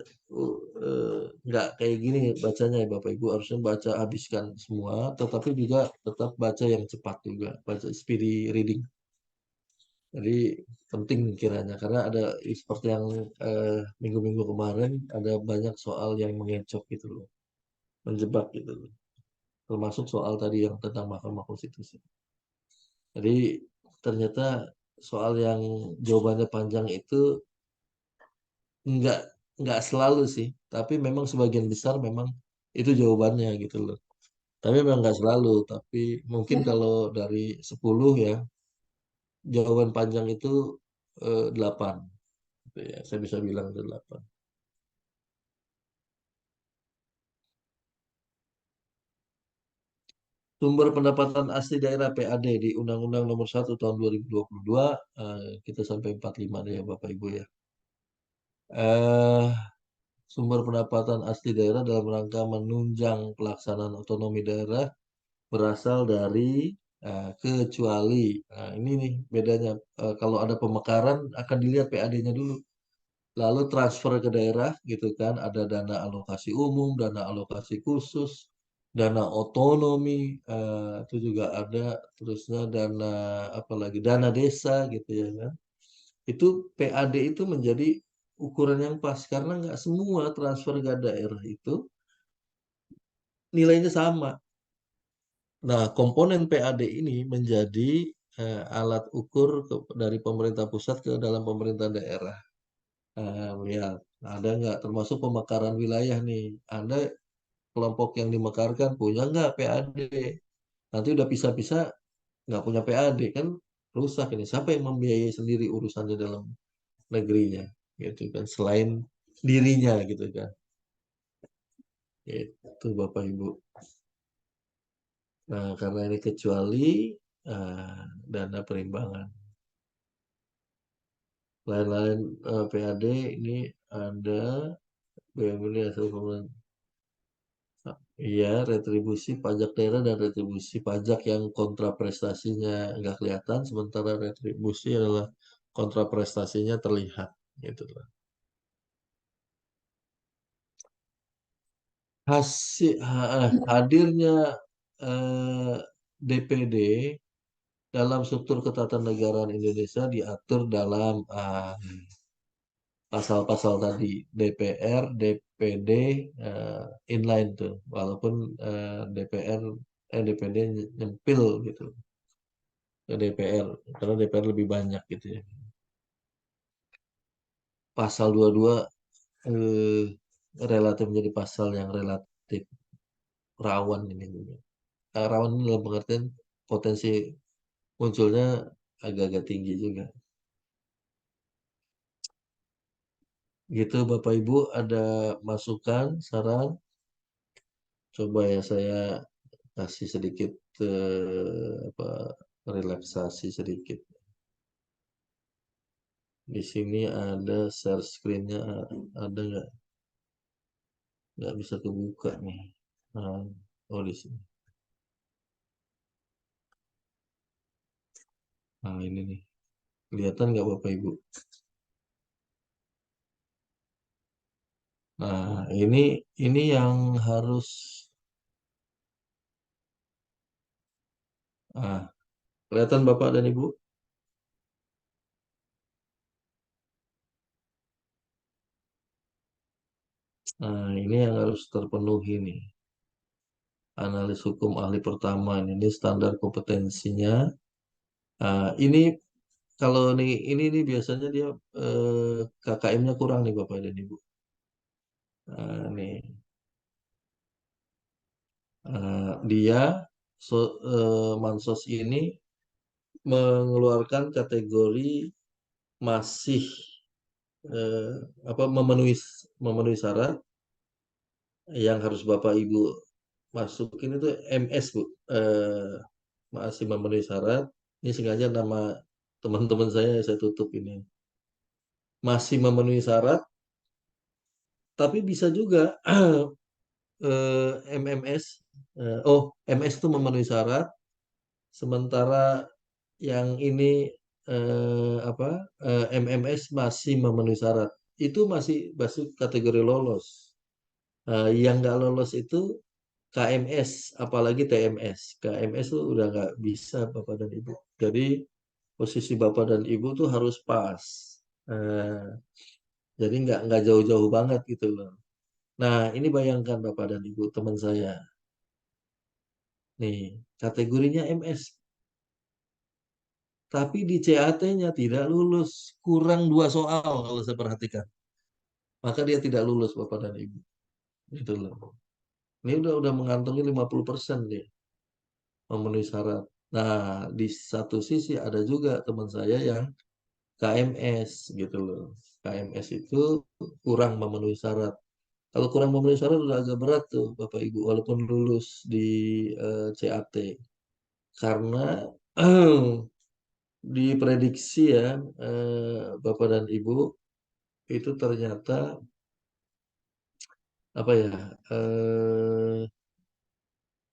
nggak kayak gini bacanya ya Bapak Ibu, harusnya baca habiskan semua, tetapi juga tetap baca yang cepat juga, baca speedy reading. Jadi penting kiranya karena ada seperti yang minggu-minggu kemarin ada banyak soal yang mengecoh gitu loh, menjebak gitu loh. Termasuk soal tadi yang tentang Mahkamah Konstitusi. Jadi ternyata soal yang jawabannya panjang itu nggak nggak selalu sih, tapi memang sebagian besar memang itu jawabannya gitu loh. Tapi memang nggak selalu, tapi mungkin kalau dari 10 ya jawaban panjang itu 8. Gitu ya, saya bisa bilang itu 8. Sumber pendapatan asli daerah PAD di Undang-Undang Nomor 1 Tahun 2022 kita sampai 45 deh ya Bapak Ibu ya. Eh Sumber pendapatan asli daerah dalam rangka menunjang pelaksanaan otonomi daerah berasal dari kecuali. Nah, ini nih bedanya. Kalau ada pemekaran akan dilihat PAD-nya dulu. Lalu transfer ke daerah gitu kan, ada dana alokasi umum, dana alokasi khusus, dana otonomi, itu juga ada, terusnya dana apalagi dana desa gitu ya kan. Itu PAD itu menjadi ukuran yang pas karena nggak semua transfer ke daerah itu nilainya sama. Nah, komponen PAD ini menjadi alat ukur dari pemerintah pusat ke dalam pemerintah daerah. Lihat, ada nggak termasuk pemekaran wilayah nih? Ada kelompok yang dimekarkan punya nggak PAD? Nanti udah pisah-pisah nggak punya PAD kan rusak ini. Siapa yang membiayai sendiri urusannya dalam negerinya? Gitu kan. Selain dirinya gitu kan. Itu Bapak Ibu. Nah, karena ini kecuali dana perimbangan. Lain-lain PAD ini ada BUMD hasil pemerintah. Iya, retribusi pajak daerah dan retribusi pajak yang kontraprestasinya nggak kelihatan, sementara retribusi adalah kontraprestasinya terlihat. Gitu lah. Hadirnya DPD dalam struktur ketatanegaraan Indonesia diatur dalam pasal-pasal tadi DPR, DPD inline tuh, walaupun DPD nyempil gitu ke DPR karena DPR lebih banyak gitu ya. Pasal 22 eh, relatif menjadi pasal yang relatif rawan ini juga. Rawan ini dalam pengertian potensi munculnya agak-agak tinggi juga. Gitu Bapak Ibu ada masukan, saran, coba ya saya kasih sedikit apa relaksasi sedikit. Di sini ada share screen-nya ada nggak bisa kebuka nih. Nah, oh di sini. Nah ini nih. Kelihatan nggak Bapak Ibu? Nah ini yang harus ah kelihatan Bapak dan Ibu. Nah ini yang harus terpenuhi nih. Analis hukum ahli pertama ini standar kompetensinya. Ini kalau ini biasanya dia KKM-nya kurang nih Bapak dan Ibu. Nih dia Mansos ini mengeluarkan kategori masih eh, apa memenuhi syarat yang harus Bapak Ibu masukin itu MS Bu. Masih memenuhi syarat. Ini sengaja nama teman-teman saya tutup ini. Masih memenuhi syarat, tapi bisa juga MMS. MS itu memenuhi syarat, Sementara yang ini apa MMS masih memenuhi syarat. Itu masih masuk kategori lolos. Yang nggak lolos itu KMS, apalagi TMS. KMS tuh udah nggak bisa Bapak dan Ibu. Jadi posisi Bapak dan Ibu tuh harus pas. Eh, jadi nggak jauh-jauh banget gitu loh. Nah, ini bayangkan Bapak dan Ibu teman saya. Nih, kategorinya MS. Tapi di CAT-nya tidak lulus. Kurang dua soal kalau saya perhatikan. Maka dia tidak lulus Bapak dan Ibu. Gitu loh. Ini udah mengantongi 50% dia memenuhi syarat. Nah, di satu sisi ada juga teman saya yang KMS gitu loh. KMS itu kurang memenuhi syarat. Kalau kurang memenuhi syarat udah agak berat tuh Bapak Ibu walaupun lulus di CAT. Karena diprediksi ya Bapak dan Ibu itu ternyata apa ya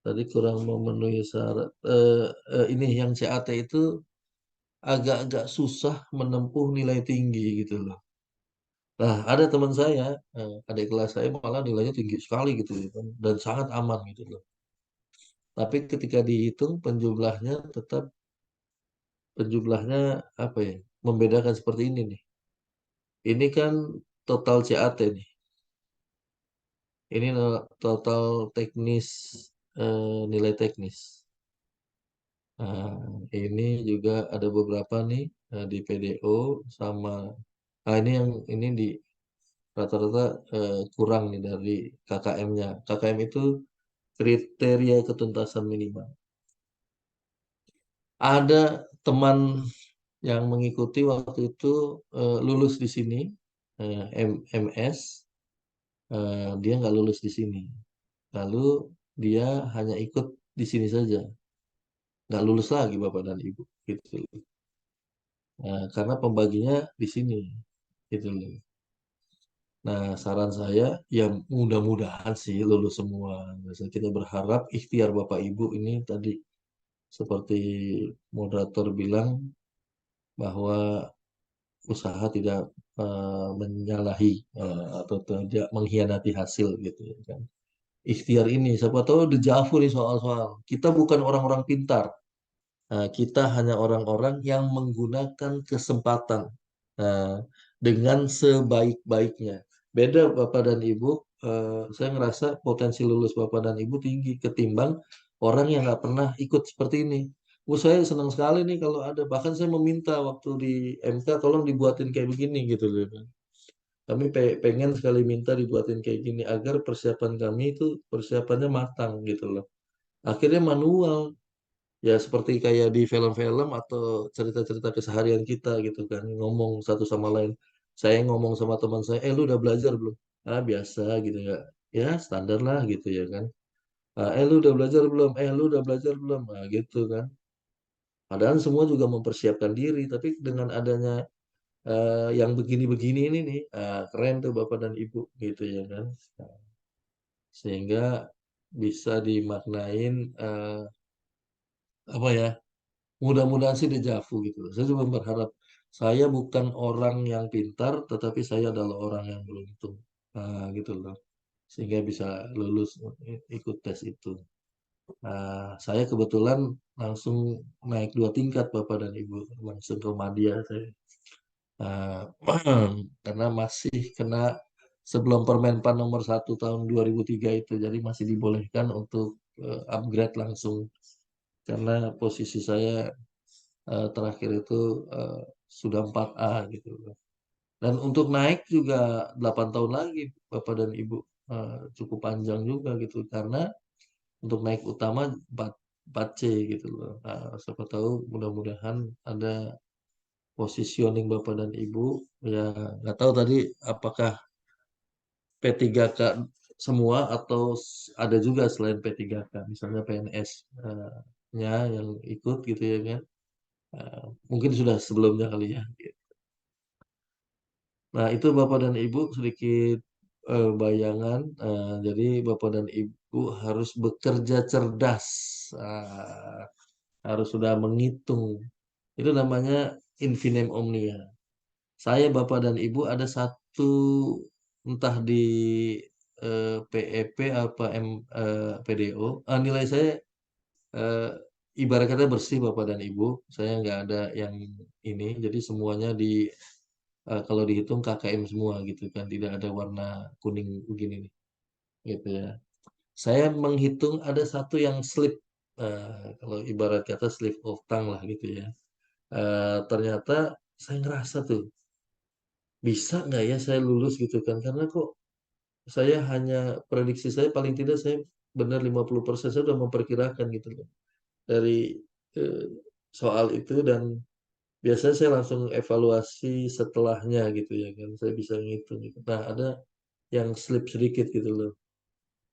tadi kurang memenuhi syarat ini yang CAT itu agak-agak susah menempuh nilai tinggi gitu loh. Nah, ada teman saya, adik kelas saya malah nilainya tinggi sekali gitu ya kan, dan sangat aman gitu loh. Tapi ketika dihitung penjumlahnya apa ya? Membedakan seperti ini nih. Ini kan total CAT nih. Ini total teknis nilai teknis. Nah, ini juga ada beberapa nih di PDO sama. Nah, ini yang ini di rata-rata kurang nih dari KKM-nya. KKM itu kriteria ketuntasan minimal. Ada teman yang mengikuti waktu itu lulus di sini, MS, dia nggak lulus di sini. Lalu dia hanya ikut di sini saja, nggak lulus lagi Bapak dan Ibu, gitu. Karena pembaginya di sini, gitu loh. Nah, saran saya ya mudah-mudahan sih lulus semua. Biasanya kita berharap ikhtiar Bapak Ibu ini tadi seperti moderator bilang bahwa usaha tidak menyalahi atau tidak mengkhianati hasil gitu ya kan. Ikhtiar ini siapa tahu dejavu nih soal-soal. Kita bukan orang-orang pintar. Kita hanya orang-orang yang menggunakan kesempatan uh, dengan sebaik-baiknya. Beda Bapak dan Ibu, saya ngerasa potensi lulus Bapak dan Ibu tinggi ketimbang orang yang nggak pernah ikut seperti ini. Saya senang sekali nih kalau ada. Bahkan saya meminta waktu di MK tolong dibuatin kayak begini gitu loh. Kami pengen sekali minta dibuatin kayak gini agar persiapan kami itu persiapannya matang gitu loh. Akhirnya manual. Ya seperti kayak di film-film atau cerita-cerita keseharian kita gitu kan ngomong satu sama lain. Saya ngomong sama teman saya, lu udah belajar belum? Ah biasa gitu ya, ya standar lah gitu ya kan. Lu udah belajar belum? Lu udah belajar belum? Nah gitu kan. Padahal semua juga mempersiapkan diri, tapi dengan adanya yang begini-begini ini nih, keren tuh Bapak dan Ibu gitu ya kan. Nah, sehingga bisa dimaknain apa ya? Mudah-mudahan sih dejavu gitu. Saya cuma berharap saya bukan orang yang pintar, tetapi saya adalah orang yang beruntung. Gitu loh. Sehingga bisa lulus ikut tes itu. Saya kebetulan langsung naik 2 tingkat Bapak dan Ibu. Langsung ke Madya saya. Ah, karena masih kena sebelum Permenpan nomor 1 tahun 2003 itu. Jadi masih dibolehkan untuk upgrade langsung. Karena posisi saya terakhir itu eh, sudah 4A gitu. Dan untuk naik juga 8 tahun lagi Bapak dan Ibu. Cukup panjang juga gitu karena untuk naik utama 4C gitu loh. Siapa tahu mudah-mudahan ada positioning Bapak dan Ibu ya nggak tahu tadi apakah P3K semua atau ada juga selain P3K misalnya PNS nya yang ikut gitu ya kan. Mungkin sudah sebelumnya kali ya. Nah, itu Bapak dan Ibu sedikit bayangan. Jadi Bapak dan Ibu harus bekerja cerdas. Ah, harus sudah menghitung. Itu namanya infinem omnia. Saya, Bapak dan Ibu ada satu entah di PEP apa PDO. Nilai saya eh, ibarat kata bersih Bapak dan Ibu. Saya nggak ada yang ini. Jadi semuanya kalau dihitung KKM semua gitu kan. Tidak ada warna kuning begini nih. Gitu ya. Saya menghitung ada satu yang slip. Kalau ibarat kata slip of tongue lah gitu ya. Ternyata saya ngerasa tuh bisa nggak ya saya lulus gitu kan karena kok saya hanya prediksi saya paling tidak saya benar 50% saya sudah memperkirakan gitu loh dari eh, soal itu dan biasanya saya langsung evaluasi setelahnya gitu ya kan saya bisa ngitung gitu. Nah ada yang slip sedikit gitu loh.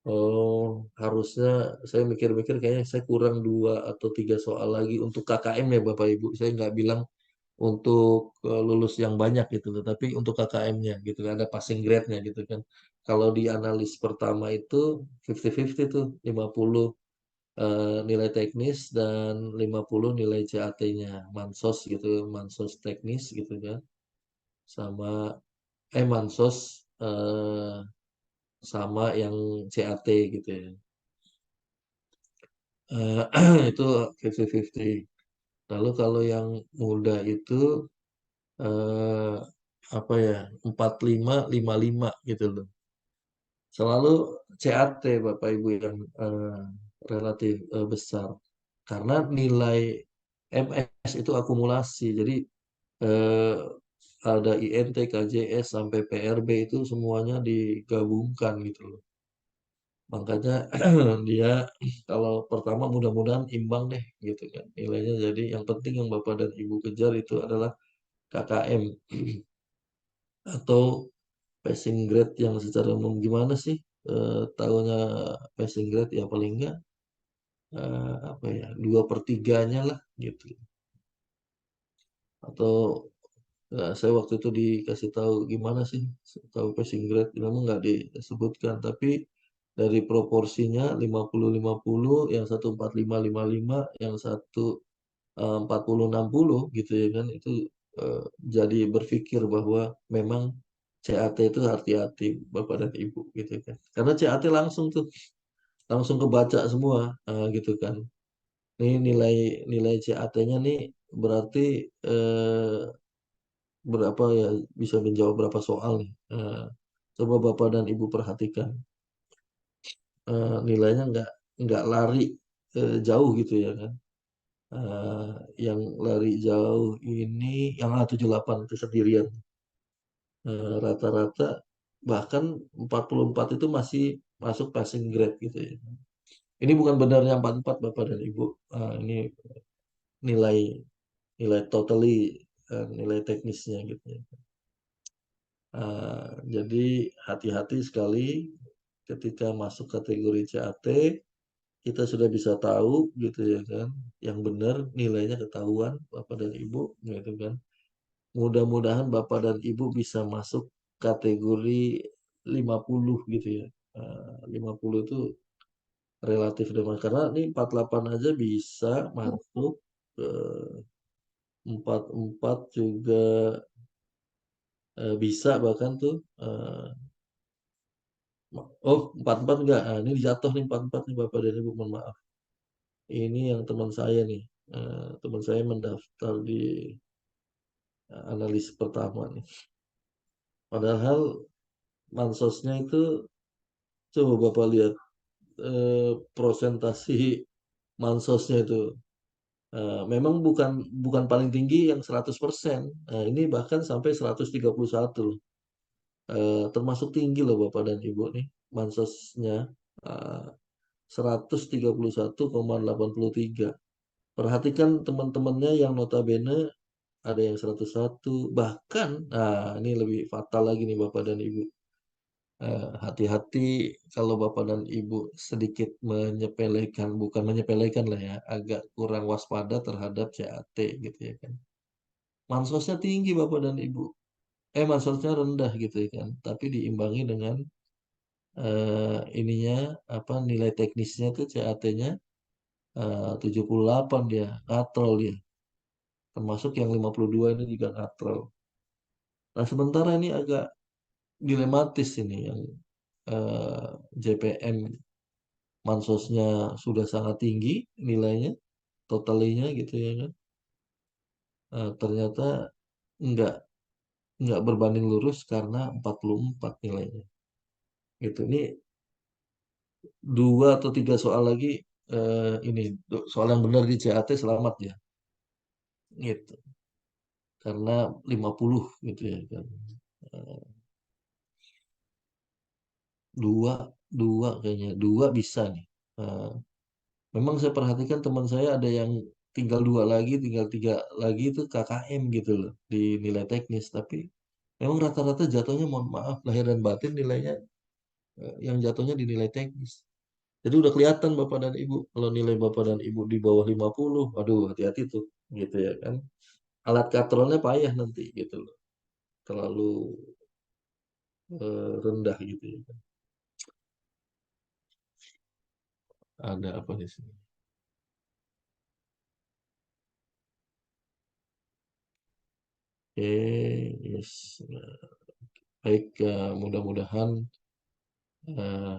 Oh, harusnya saya mikir-mikir kayaknya saya kurang dua atau tiga soal lagi untuk KKM ya Bapak Ibu. Saya nggak bilang untuk lulus yang banyak gitu loh, tapi untuk KKM-nya gitu kan ada passing grade-nya gitu kan. Kalau di analis pertama itu 50-50 tuh 50 nilai teknis dan 50 nilai CAT-nya Mansos gitu, Mansos teknis gitu kan. Sama Mansos sama yang CAT gitu ya. Itu 50-50. Lalu kalau yang muda itu eh, apa ya 45-55 gitu loh. Selalu CAT Bapak Ibu yang relatif besar karena nilai MS itu akumulasi. Jadi eh, ada INT, KJS sampai PRB itu semuanya digabungkan gitu loh. Makanya dia kalau pertama mudah-mudahan imbang deh gitu kan nilainya. Jadi yang penting yang Bapak dan Ibu kejar itu adalah KKM atau passing grade yang secara umum gimana sih tahunya passing grade ya paling enggak apa ya 2/3-nya lah gitu atau saya waktu itu dikasih tahu gimana sih tahu passing grade memang nggak disebutkan tapi dari proporsinya 50-50 yang satu 45-55 yang satu 40-60 gitu ya kan itu eh, jadi berpikir bahwa memang CAT itu hati-hati Bapak dan Ibu gitu kan. Karena CAT langsung kebaca semua gitu kan. Ini nilai nilai CAT-nya nih berarti berapa ya bisa menjawab berapa soal nih. Coba Bapak dan Ibu perhatikan nilainya nggak lari jauh gitu ya kan. Eh, yang lari jauh ini yang A78 itu sendirian. Rata-rata bahkan 44 itu masih masuk passing grade gitu ya. Ini bukan benarnya 44 Bapak dan Ibu. Ini nilai nilai totally nilai teknisnya gitu ya. Jadi hati-hati sekali ketika masuk kategori CAT kita sudah bisa tahu gitu ya kan yang benar nilainya ketahuan Bapak dan Ibu gitu kan. Mudah-mudahan Bapak dan Ibu bisa masuk kategori 50 gitu ya. 50 itu relatif dengan karena ini 48 aja bisa masuk eh, 44 juga bisa bahkan tuh oh 44 enggak. Ini jatuh nih 44 nih Bapak dan Ibu mohon maaf. Ini yang teman saya nih. Teman saya mendaftar di analis pertama nih. Padahal mansosnya itu coba Bapak lihat prosentasi mansosnya itu. Memang bukan bukan paling tinggi yang 100%. Ini bahkan sampai 131. Termasuk tinggi loh Bapak dan Ibu nih. Bansosnya eh, 131,83. Perhatikan teman-temannya yang notabene ada yang 101. Bahkan, nah ini lebih fatal lagi nih Bapak dan Ibu. Hati-hati kalau Bapak dan Ibu sedikit menyepelekan, bukan menyepelekan lah ya, agak kurang waspada terhadap CAT gitu ya kan. Mansosnya tinggi Bapak dan Ibu. Mansosnya rendah gitu ya kan. Tapi diimbangi dengan ininya apa nilai teknisnya tuh CAT-nya 78 dia, katrol dia. Termasuk yang 52 ini juga katrol. Nah, sementara ini agak dilematis ini yang eh, JPM Mansosnya sudah sangat tinggi nilainya, totalinya gitu ya kan. Ternyata nggak nggak berbanding lurus karena 44 nilainya. Gitu. Ini dua atau tiga soal lagi ini soal yang benar di CAT selamat ya. Gitu. Karena 50 gitu ya kan. Eh, dua dua kayaknya dua bisa nih. Eh, Memang saya perhatikan teman saya ada yang tinggal dua lagi, tinggal tiga lagi itu KKM gitu loh di nilai teknis. Tapi memang rata-rata jatuhnya mohon maaf lahir dan batin nilainya yang jatuhnya di nilai teknis. Jadi udah kelihatan Bapak dan Ibu kalau nilai Bapak dan Ibu di bawah 50, aduh hati-hati tuh gitu ya kan. Alat katrolnya payah nanti gitu loh. Terlalu rendah gitu ya kan. Ada apa di sini? Oke, yes. Baik, mudah-mudahan eh,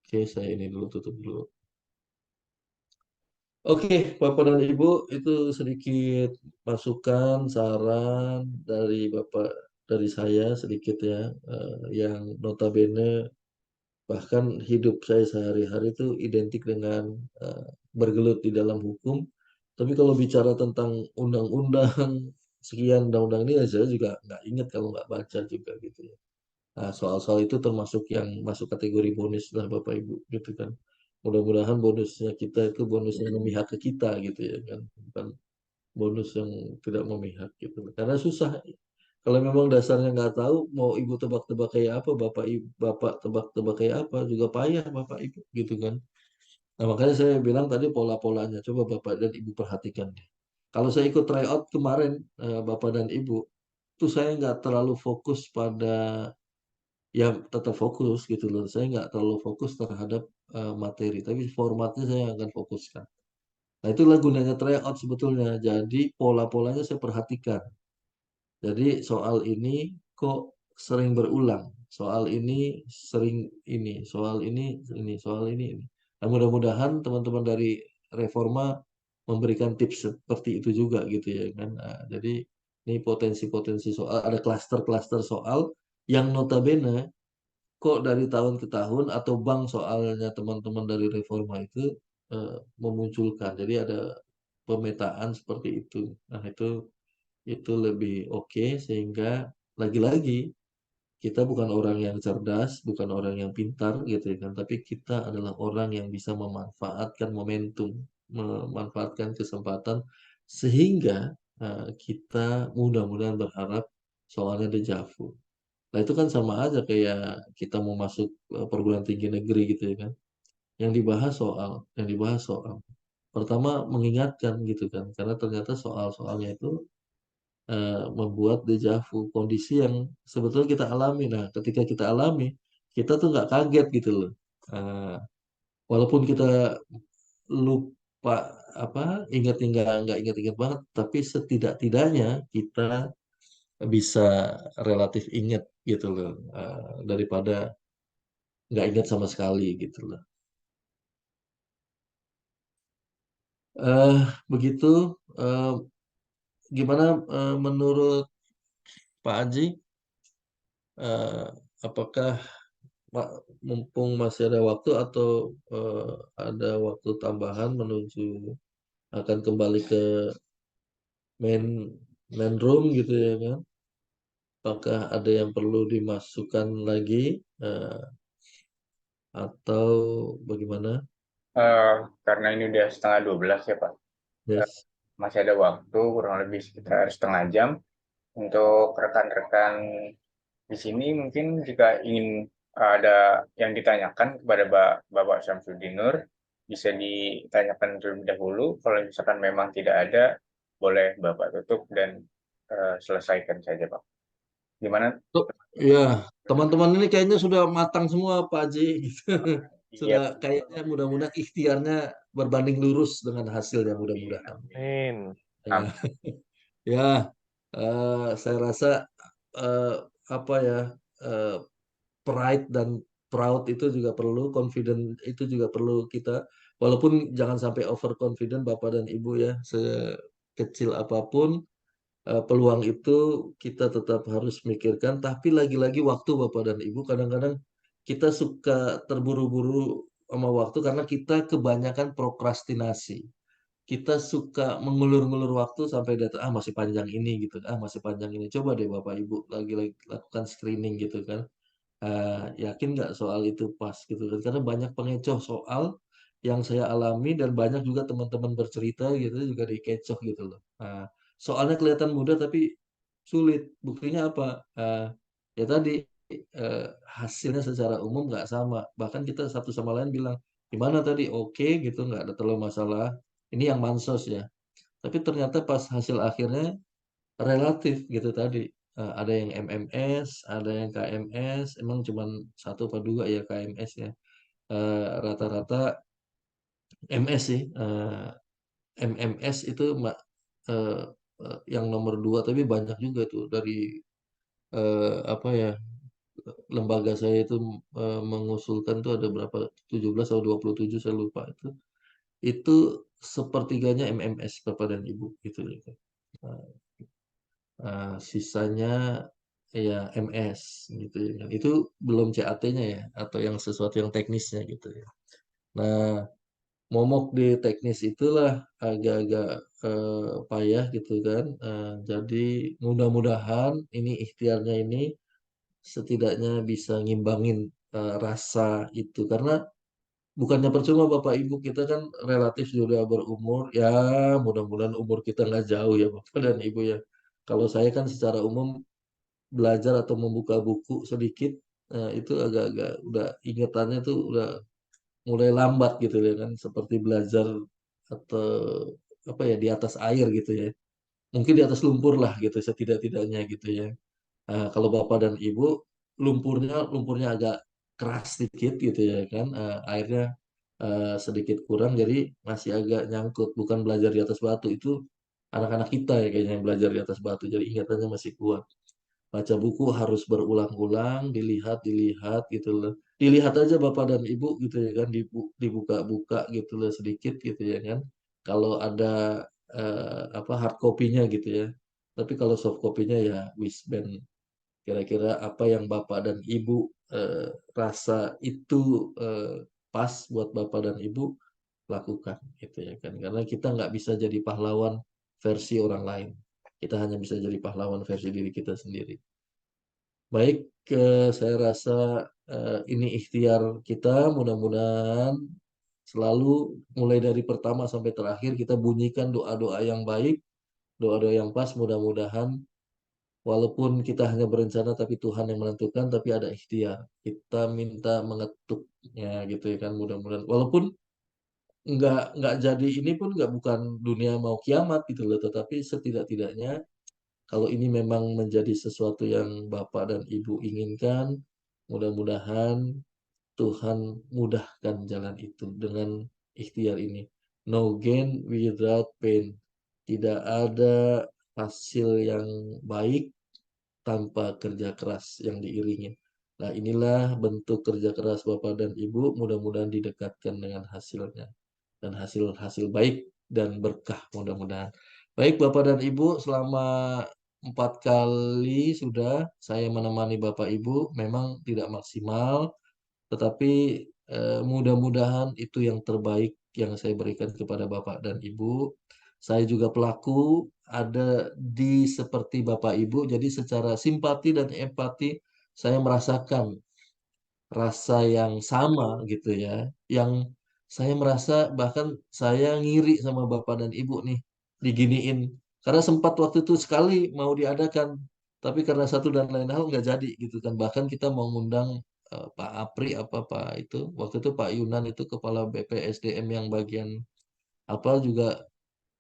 oke, saya ini dulu tutup dulu. Oke, Bapak dan Ibu, itu sedikit masukan, saran dari Bapak, dari saya sedikit ya, yang notabene bahkan hidup saya sehari-hari itu identik dengan bergelut di dalam hukum. Tapi kalau bicara tentang undang-undang, sekian undang-undang ini, ya saya juga nggak ingat kalau nggak baca juga gitu ya. Nah, soal-soal itu termasuk yang masuk kategori bonus lah Bapak Ibu gitu kan. Mudah-mudahan bonusnya kita itu bonus yang memihak ke kita gitu ya kan. Bukan bonus yang tidak memihak gitu. Karena susah. Kalau memang dasarnya nggak tahu, mau ibu tebak-tebak kayak apa, bapak tebak-tebak kayak apa, juga payah Bapak Ibu gitu kan. Nah, makanya saya bilang tadi pola-polanya. Coba Bapak dan Ibu perhatikan deh. Kalau saya ikut tryout kemarin, Bapak dan Ibu, itu saya nggak terlalu fokus pada ya tetap fokus gitu loh. Saya nggak terlalu fokus terhadap materi, tapi formatnya saya akan fokuskan. Nah, itulah gunanya tryout sebetulnya. Jadi pola-polanya saya perhatikan. Jadi soal ini kok sering berulang. Soal ini sering ini, soal ini, soal ini. Nah, mudah-mudahan teman-teman dari Reforma memberikan tips seperti itu juga gitu ya kan. Nah, jadi ini potensi-potensi soal, ada klaster-klaster soal yang notabene kok dari tahun ke tahun atau bank soalnya teman-teman dari Reforma itu memunculkan. Jadi ada pemetaan seperti itu. Nah, itu lebih oke sehingga lagi-lagi kita bukan orang yang cerdas, bukan orang yang pintar gitu ya kan, tapi kita adalah orang yang bisa memanfaatkan momentum, memanfaatkan kesempatan sehingga kita mudah-mudahan berharap soalnya dejavu. Nah, itu kan sama aja kayak kita mau masuk perguruan tinggi negeri gitu ya kan. Yang dibahas soal pertama mengingatkan gitu kan, karena ternyata soal-soalnya itu membuat dejavu, kondisi yang sebetulnya kita alami. Nah, ketika kita alami, kita tuh nggak kaget gitu loh. Eh, Walaupun kita lupa apa, nggak ingat-ingat banget, tapi setidak-tidaknya kita bisa relatif ingat gitu loh, daripada nggak ingat sama sekali gitu loh. Eh Begitu. eh, Gimana menurut Pak Aji? Eh, apakah mumpung masih ada waktu atau ada waktu tambahan menuju akan kembali ke main main room gitu ya kan? Apakah ada yang perlu dimasukkan lagi eh, atau bagaimana? Eh, karena ini udah setengah 12 ya Pak. Eh, Yes. Masih ada waktu kurang lebih sekitar setengah jam untuk rekan-rekan di sini mungkin jika ingin ada yang ditanyakan kepada Bapak Syamsuddin Nur bisa ditanyakan terlebih dahulu. Kalau misalkan memang tidak ada, boleh Bapak tutup dan selesaikan saja Pak. Gimana? Tuh, ya, teman-teman ini kayaknya sudah matang semua Pak Haji. Iya, sudah kayaknya mudah-mudahan ikhtiarnya berbanding lurus dengan hasilnya mudah-mudahan. Amin. am- Ya, ya, saya rasa eh, apa ya, eh, pride dan proud itu juga perlu, confident itu juga perlu kita. Walaupun jangan sampai overconfident Bapak dan Ibu ya, sekecil apapun peluang itu kita tetap harus mikirkan. Tapi lagi-lagi waktu Bapak dan Ibu kadang-kadang kita suka terburu-buru sama waktu karena kita kebanyakan prokrastinasi. Kita suka mengulur-ngulur waktu sampai data masih panjang ini gitu, masih panjang ini. Coba deh Bapak Ibu lagi-lagi lakukan screening gitu kan. Yakin nggak soal itu pas gitu kan? Karena banyak pengecoh soal yang saya alami dan banyak juga teman-teman bercerita gitu juga dikecoh gitu loh. Soalnya kelihatan mudah tapi sulit. Buktinya apa? Ya tadi eh, hasilnya secara umum nggak sama. Bahkan kita satu sama lain bilang gimana tadi? Oke gitu nggak ada terlalu masalah. Ini yang mansos ya. Tapi ternyata pas hasil akhirnya relatif gitu tadi. Ada yang MMS, ada yang KMS, emang cuman satu atau dua ya KMS ya. Rata-rata MS sih. MMS itu eh, yang nomor dua, tapi banyak juga tuh dari apa ya, lembaga saya itu mengusulkan tuh ada berapa, 17 atau 27 saya lupa itu. Itu sepertiganya MMS Bapak dan Ibu gitu ya. Sisanya ya MS gitu ya. Itu belum CAT-nya ya atau yang sesuatu yang teknisnya gitu ya. Nah, momok di teknis itulah agak-agak payah gitu kan. Jadi mudah-mudahan ini ikhtiarnya ini setidaknya bisa ngimbangin rasa itu karena bukannya percuma Bapak Ibu kita kan relatif sudah berumur ya, mudah-mudahan umur kita nggak jauh ya Bapak dan Ibu ya. Kalau saya kan secara umum belajar atau membuka buku sedikit itu agak-agak udah ingetannya tuh udah mulai lambat gitu ya kan seperti belajar atau apa ya di atas air gitu ya mungkin di atas lumpur lah gitu setidak-tidaknya gitu ya. Kalau bapak dan ibu lumpurnya agak keras sedikit gitu ya kan. Airnya sedikit kurang jadi masih agak nyangkut bukan belajar di atas batu itu anak-anak kita ya kayaknya yang belajar di atas batu jadi ingatannya masih kuat. Baca buku harus berulang-ulang, dilihat gitu loh. Dilihat aja Bapak dan Ibu gitu ya kan, dibuka-buka gitu loh sedikit gitu ya kan. Kalau ada apa hard copy-nya gitu ya. Tapi kalau soft copy-nya ya Wisben. Kira-kira apa yang Bapak dan Ibu rasa itu pas buat Bapak dan Ibu lakukan gitu ya kan. Karena kita nggak bisa jadi pahlawan versi orang lain. Kita hanya bisa jadi pahlawan versi diri kita sendiri. Baik, saya rasa ini ikhtiar kita. Mudah-mudahan selalu mulai dari pertama sampai terakhir kita bunyikan doa-doa yang baik, doa-doa yang pas. Mudah-mudahan walaupun kita hanya berencana tapi Tuhan yang menentukan, tapi ada ikhtiar. Kita minta mengetuknya gitu ya kan. Mudah-mudahan walaupun nggak jadi ini pun nggak bukan dunia mau kiamat gitu loh, tetapi setidak-tidaknya kalau ini memang menjadi sesuatu yang Bapak dan Ibu inginkan, mudah-mudahan Tuhan mudahkan jalan itu dengan ikhtiar ini. No gain without pain. Tidak ada hasil yang baik tanpa kerja keras yang diiringi. Nah, inilah bentuk kerja keras Bapak dan Ibu, mudah-mudahan didekatkan dengan hasilnya dan hasil-hasil baik dan berkah mudah-mudahan. Baik Bapak dan Ibu, selama 4 kali sudah saya menemani Bapak Ibu, memang tidak maksimal, tetapi mudah-mudahan itu yang terbaik yang saya berikan kepada Bapak dan Ibu. Saya juga pelaku, ada di seperti Bapak Ibu, jadi secara simpati dan empati saya merasakan rasa yang sama gitu ya. Yang saya merasa bahkan saya ngiri sama bapak dan ibu nih diginiin. Karena sempat waktu itu sekali mau diadakan, tapi karena satu dan lain hal nggak jadi gitu kan. Bahkan kita mau ngundang Pak Apri apa Pak itu waktu itu Pak Yunan itu kepala BPSDM yang bagian apa juga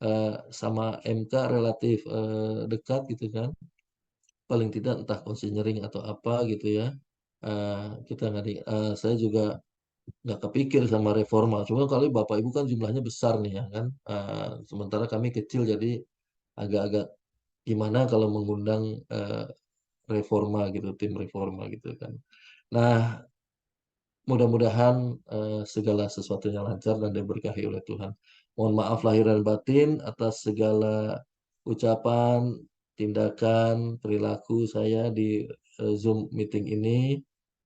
eh, sama MK relatif dekat gitu kan. Paling tidak entah konseling atau apa gitu ya. Kita nggak saya juga nggak kepikir sama reforma. Cuma kalau Bapak Ibu kan jumlahnya besar nih ya kan. Sementara kami kecil jadi agak-agak gimana kalau mengundang eh, reforma gitu, tim reforma gitu kan. Nah, mudah-mudahan segala sesuatunya lancar dan diberkahi oleh Tuhan. Mohon maaf lahir dan batin atas segala ucapan, tindakan, perilaku saya di Zoom meeting ini.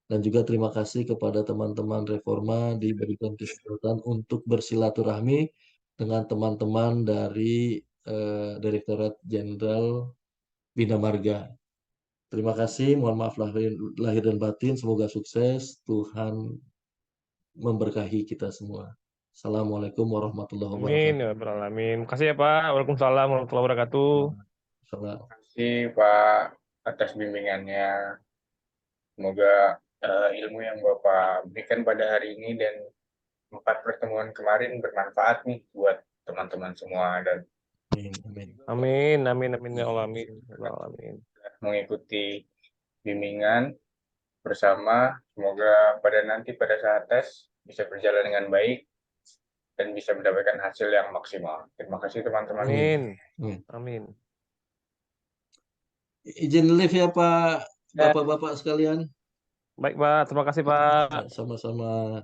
Dan juga terima kasih kepada teman-teman Reforma diberikan kesempatan untuk bersilaturahmi dengan teman-teman dari Direktorat Jenderal Bina Marga. Terima kasih, mohon maaf lahir dan batin, semoga sukses, Tuhan memberkahi kita semua. Assalamualaikum warahmatullahi Amin ya wabarakatuh. rabbal alamin. Makasih ya Pak. Waalaikumsalam warahmatullahi wabarakatuh. Salam. Terima kasih Pak atas bimbingannya. Semoga ilmu yang Bapak berikan pada hari ini dan 4 pertemuan kemarin bermanfaat nih buat teman-teman semua dan Amin, amin. Amin, amin, amin ya Allah, amin. Ya rabbal alamin. mengikuti bimbingan bersama. Semoga pada saat tes bisa berjalan dengan baik dan bisa mendapatkan hasil yang maksimal. Terima kasih teman-teman. Amin. Amin. Amin. Amin. Izin live ya Pak, Ya, Bapak-bapak sekalian. Baik Pak, terima kasih Pak. Sama-sama.